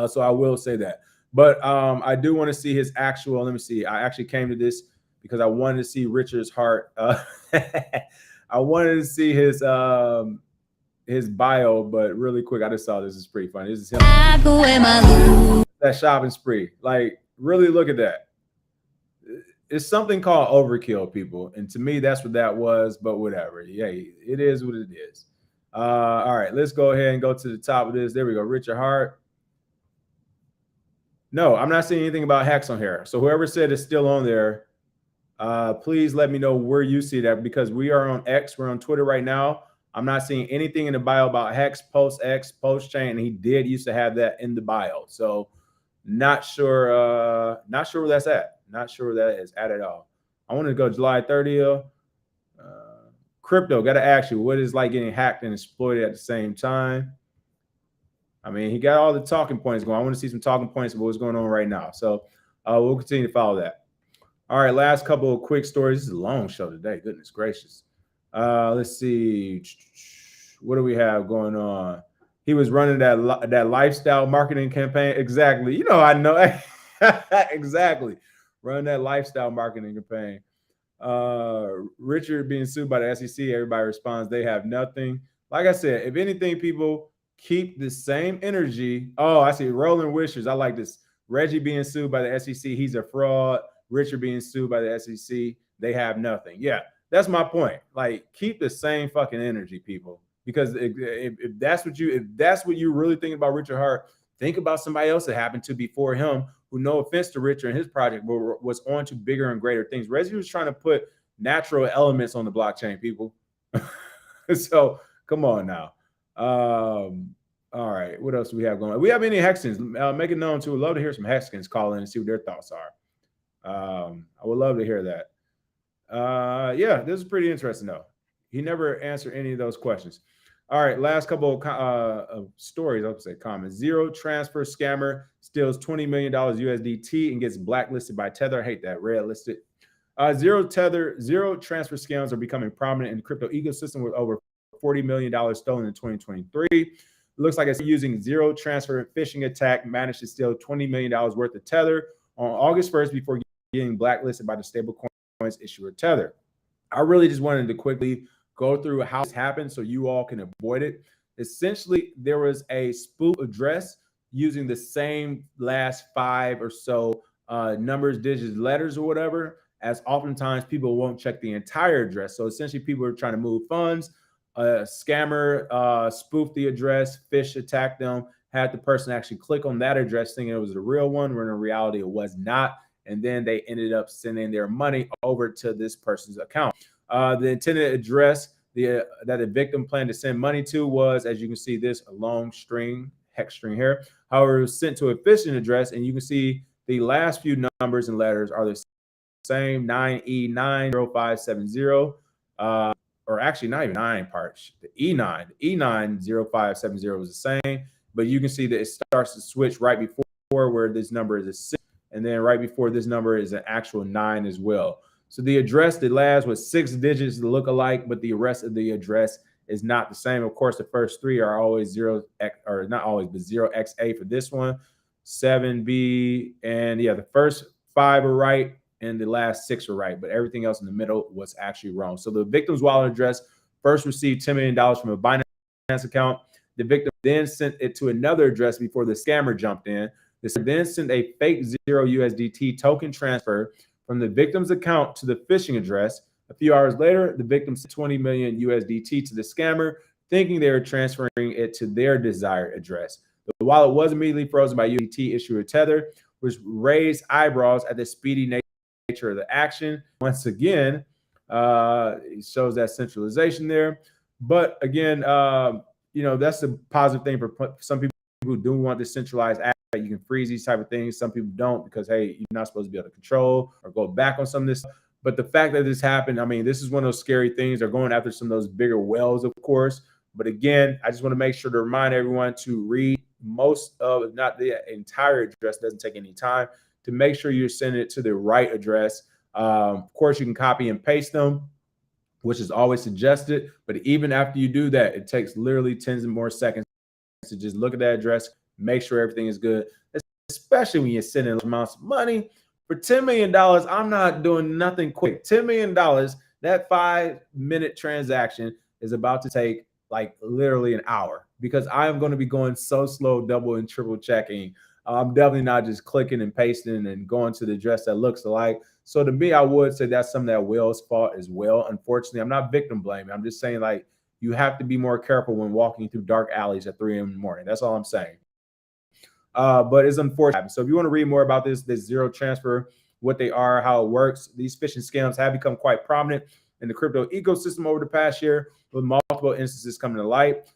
So I will say that. But I do want to see his actual, let me see. I actually came to this because I wanted to see Richard's Hart. I wanted to see his bio, but really quick, I just saw this is pretty funny. This is him. That shopping spree. Like, really look at that. It's something called overkill, people. And to me, that's what that was, but whatever. Yeah, it is what it is. All right, let's go ahead and go to the top of this. There we go. Richard Hart. No, I'm not seeing anything about Hex on here. So whoever said it's still on there, please let me know where you see that, because we are on X. We're on Twitter right now. I'm not seeing anything in the bio about Hex, post X, post chain. And he did used to have that in the bio. So not sure where that's at. Not sure where that is at all. I want to go July 30th. Crypto, got to ask you, what is like getting hacked and exploited at the same time? I mean, he got all the talking points going. I want to see some talking points of what's going on right now. So we'll continue to follow that. All right, last couple of quick stories. This is a long show today. Goodness gracious. Let's see. What do we have going on? He was running that lifestyle marketing campaign. Exactly. You know, I know. Exactly. Run that lifestyle marketing campaign. Richard being sued by the SEC. Everybody responds they have nothing. Like I said, if anything, people keep the same energy. Oh, I see. Rolling Wishers. I like this. Reggie being sued by the SEC. He's a fraud. Richard being sued by the SEC. They have nothing. Yeah, that's my point. Like, keep the same fucking energy, people. Because if that's what you really think about Richard Hart, think about somebody else that happened to before him, who, no offense to Richard and his project, but was on to bigger and greater things. Reggie was trying to put natural elements on the blockchain, people. So come on now. All right, what else do we have going on? We have any Hexans? Make it known too. We'd love to hear some Hexans call in and see what their thoughts are. I would love to hear that. Yeah, this is pretty interesting though. He never answered any of those questions. All right, last couple of stories. I would say comments. Zero transfer scammer steals $20 million USDT and gets blacklisted by Tether. I hate that, red listed. Zero transfer scams are becoming prominent in the crypto ecosystem, with over $40 million stolen in 2023. It looks like it's using zero transfer phishing attack managed to steal $20 million worth of Tether on August 1st before getting blacklisted by the stablecoins issuer Tether. I really just wanted to quickly go through how this happened so you all can avoid it. Essentially, there was a spoof address using the same last 5 or so numbers, digits, letters, or whatever, as oftentimes people won't check the entire address. So essentially, people are trying to move funds. A scammer spoofed the address, phish attacked them, had the person actually click on that address thinking it was the real one, when in reality it was not. and then they ended up sending their money over to this person's account. The intended address that the victim planned to send money to was, as you can see, this a long string, hex string here. However, it was sent to a phishing address, and you can see the last few numbers and letters are the same, 9E90570. Or actually not even 9 parts. The E90570 was the same, but you can see that it starts to switch right before where this number is a 6, and then right before this number is an actual 9 as well. So the address that lasts with 6 digits look alike, but the rest of the address is not the same. Of course, the first 3 are always 0, or not always, but 0XA for this one, 7B, and yeah, the first 5 are right, and the last 6 are right, but everything else in the middle was actually wrong. So the victim's wallet address first received $10 million from a Binance account. The victim then sent it to another address before the scammer jumped in. This then sent a fake 0 USDT token transfer from the victim's account to the phishing address. A few hours later, the victim sent 20 million USDT to the scammer, thinking they were transferring it to their desired address. The wallet was immediately frozen by USDT issuer Tether, which raised eyebrows at the speedy nature of the action. Once again, it shows that centralization there. But again, that's a positive thing for some people who do want this centralized act. You can freeze these type of things. Some people don't, because, hey, you're not supposed to be able to control or go back on some of this. But the fact that this happened, I mean, this is one of those scary things. They're going after some of those bigger whales, of course. But again, I just want to make sure to remind everyone to read most of, if not the entire address. It doesn't take any time, to make sure you're sending it to the right address. Of course, you can copy and paste them, which is always suggested. But even after you do that, it takes literally tens of more seconds to just look at that address, make sure everything is good, especially when you're sending amounts of money. For $10 million, I'm not doing nothing quick. $10 million, that 5-minute transaction is about to take like literally an hour, because I'm going to be going so slow, double and triple checking. I'm definitely not just clicking and pasting and going to the address that looks alike. So to me, I would say that's some of that whale's fault as well. Unfortunately, I'm not victim blaming. I'm just saying, like, you have to be more careful when walking through dark alleys at 3 a.m. in the morning. That's all I'm saying. But it's unfortunate. So if you want to read more about this zero transfer, what they are, how it works, these phishing scams have become quite prominent in the crypto ecosystem over the past year, with multiple instances coming to light.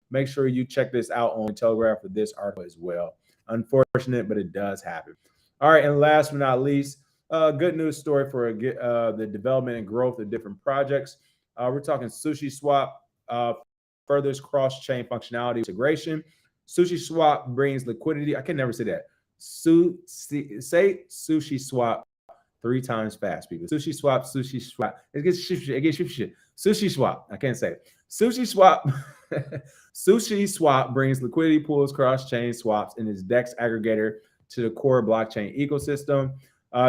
Make sure you check this out on Telegraph for this article as well. Unfortunate, but it does happen. All right, and last but not least, good news story for the development and growth of different projects. We're talking Sushi Swap furthers cross-chain functionality integration. Sushi Swap brings liquidity. I can never say that. Say Sushi Swap 3 times fast, people. Sushi Swap, Sushi Swap. It gets shit. Sushi Swap. I can't say it. Sushi Swap. Sushi Swap brings liquidity pools, cross-chain swaps, in its DEX aggregator to the core blockchain ecosystem.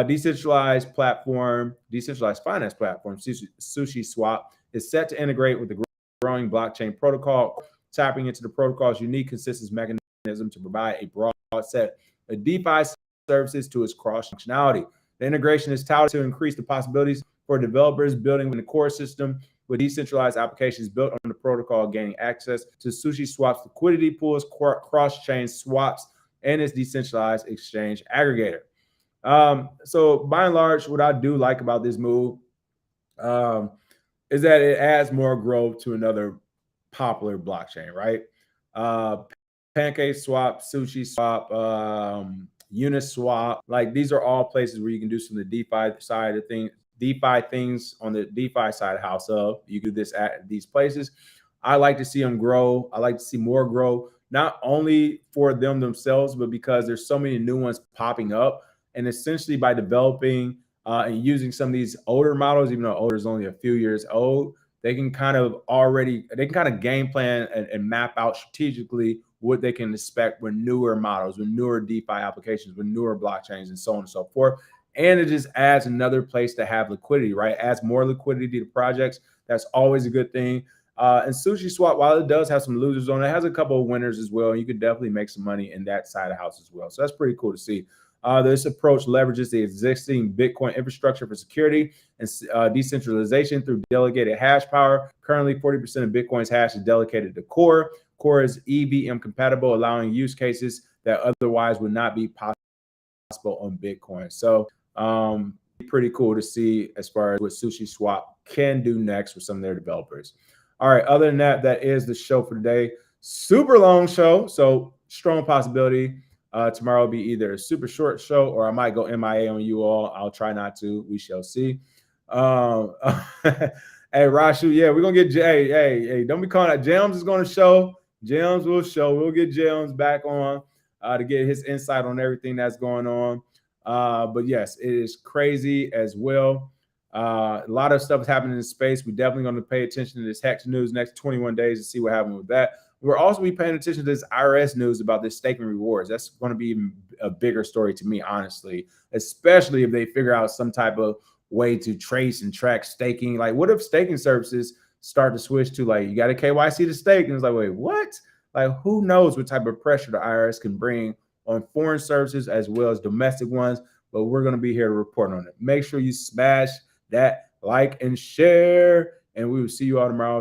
Decentralized finance platform, Sushi Swap, is set to integrate with the growing blockchain protocol, tapping into the protocol's unique consensus mechanism to provide a broad set of DeFi services to its cross functionality. The integration is touted to increase the possibilities for developers building in the core system with decentralized applications built on the protocol, gaining access to Sushi Swap's liquidity pools, cross-chain swaps, and its decentralized exchange aggregator. So by and large, what I do like about this move is that it adds more growth to another popular blockchain, right? Pancake Swap, Sushi Swap, Uniswap, like these are all places where you can do some of the DeFi side of things, DeFi things on the DeFi side of house of. You do this at these places. I like to see them grow. I like to see more grow, not only for them themselves, but because there's so many new ones popping up. And essentially by developing and using some of these older models, even though older is only a few years old, they can kind of game plan and map out strategically what they can expect with newer models, with newer DeFi applications, with newer blockchains, and so on and so forth. And it just adds another place to have liquidity, right? Adds more liquidity to projects. That's always a good thing. And Sushi Swap, while it does have some losers on it, has a couple of winners as well. You could definitely make some money in that side of the house as well. So that's pretty cool to see. This approach leverages the existing Bitcoin infrastructure for security and decentralization through delegated hash power. Currently, 40% of Bitcoin's hash is delegated to Core. Core is EVM compatible, allowing use cases that otherwise would not be possible on Bitcoin. So Pretty cool to see as far as what Sushi Swap can do next with some of their developers. All right, other than that, that is the show for today. Super long show, so strong possibility tomorrow will be either a super short show or I might go MIA on you all. I'll try not to. We shall see. Hey, Rashu, yeah, we're gonna get hey, don't be calling that. Jams is gonna show. Jams will show. We'll get Jams back on to get his insight on everything that's going on. But yes, it is crazy as well. A lot of stuff is happening in space. We're definitely going to pay attention to this Hex news next 21 days to see what happens with that. We're also be paying attention to this IRS news about this staking rewards. That's going to be a bigger story to me, honestly, especially if they figure out some type of way to trace and track staking. Like, what if staking services start to switch to like, you got a KYC to stake? And it's like, wait, what? Like, who knows what type of pressure the IRS can bring on foreign services as well as domestic ones, but we're going to be here to report on it. Make sure you smash that like and share, and we will see you all tomorrow.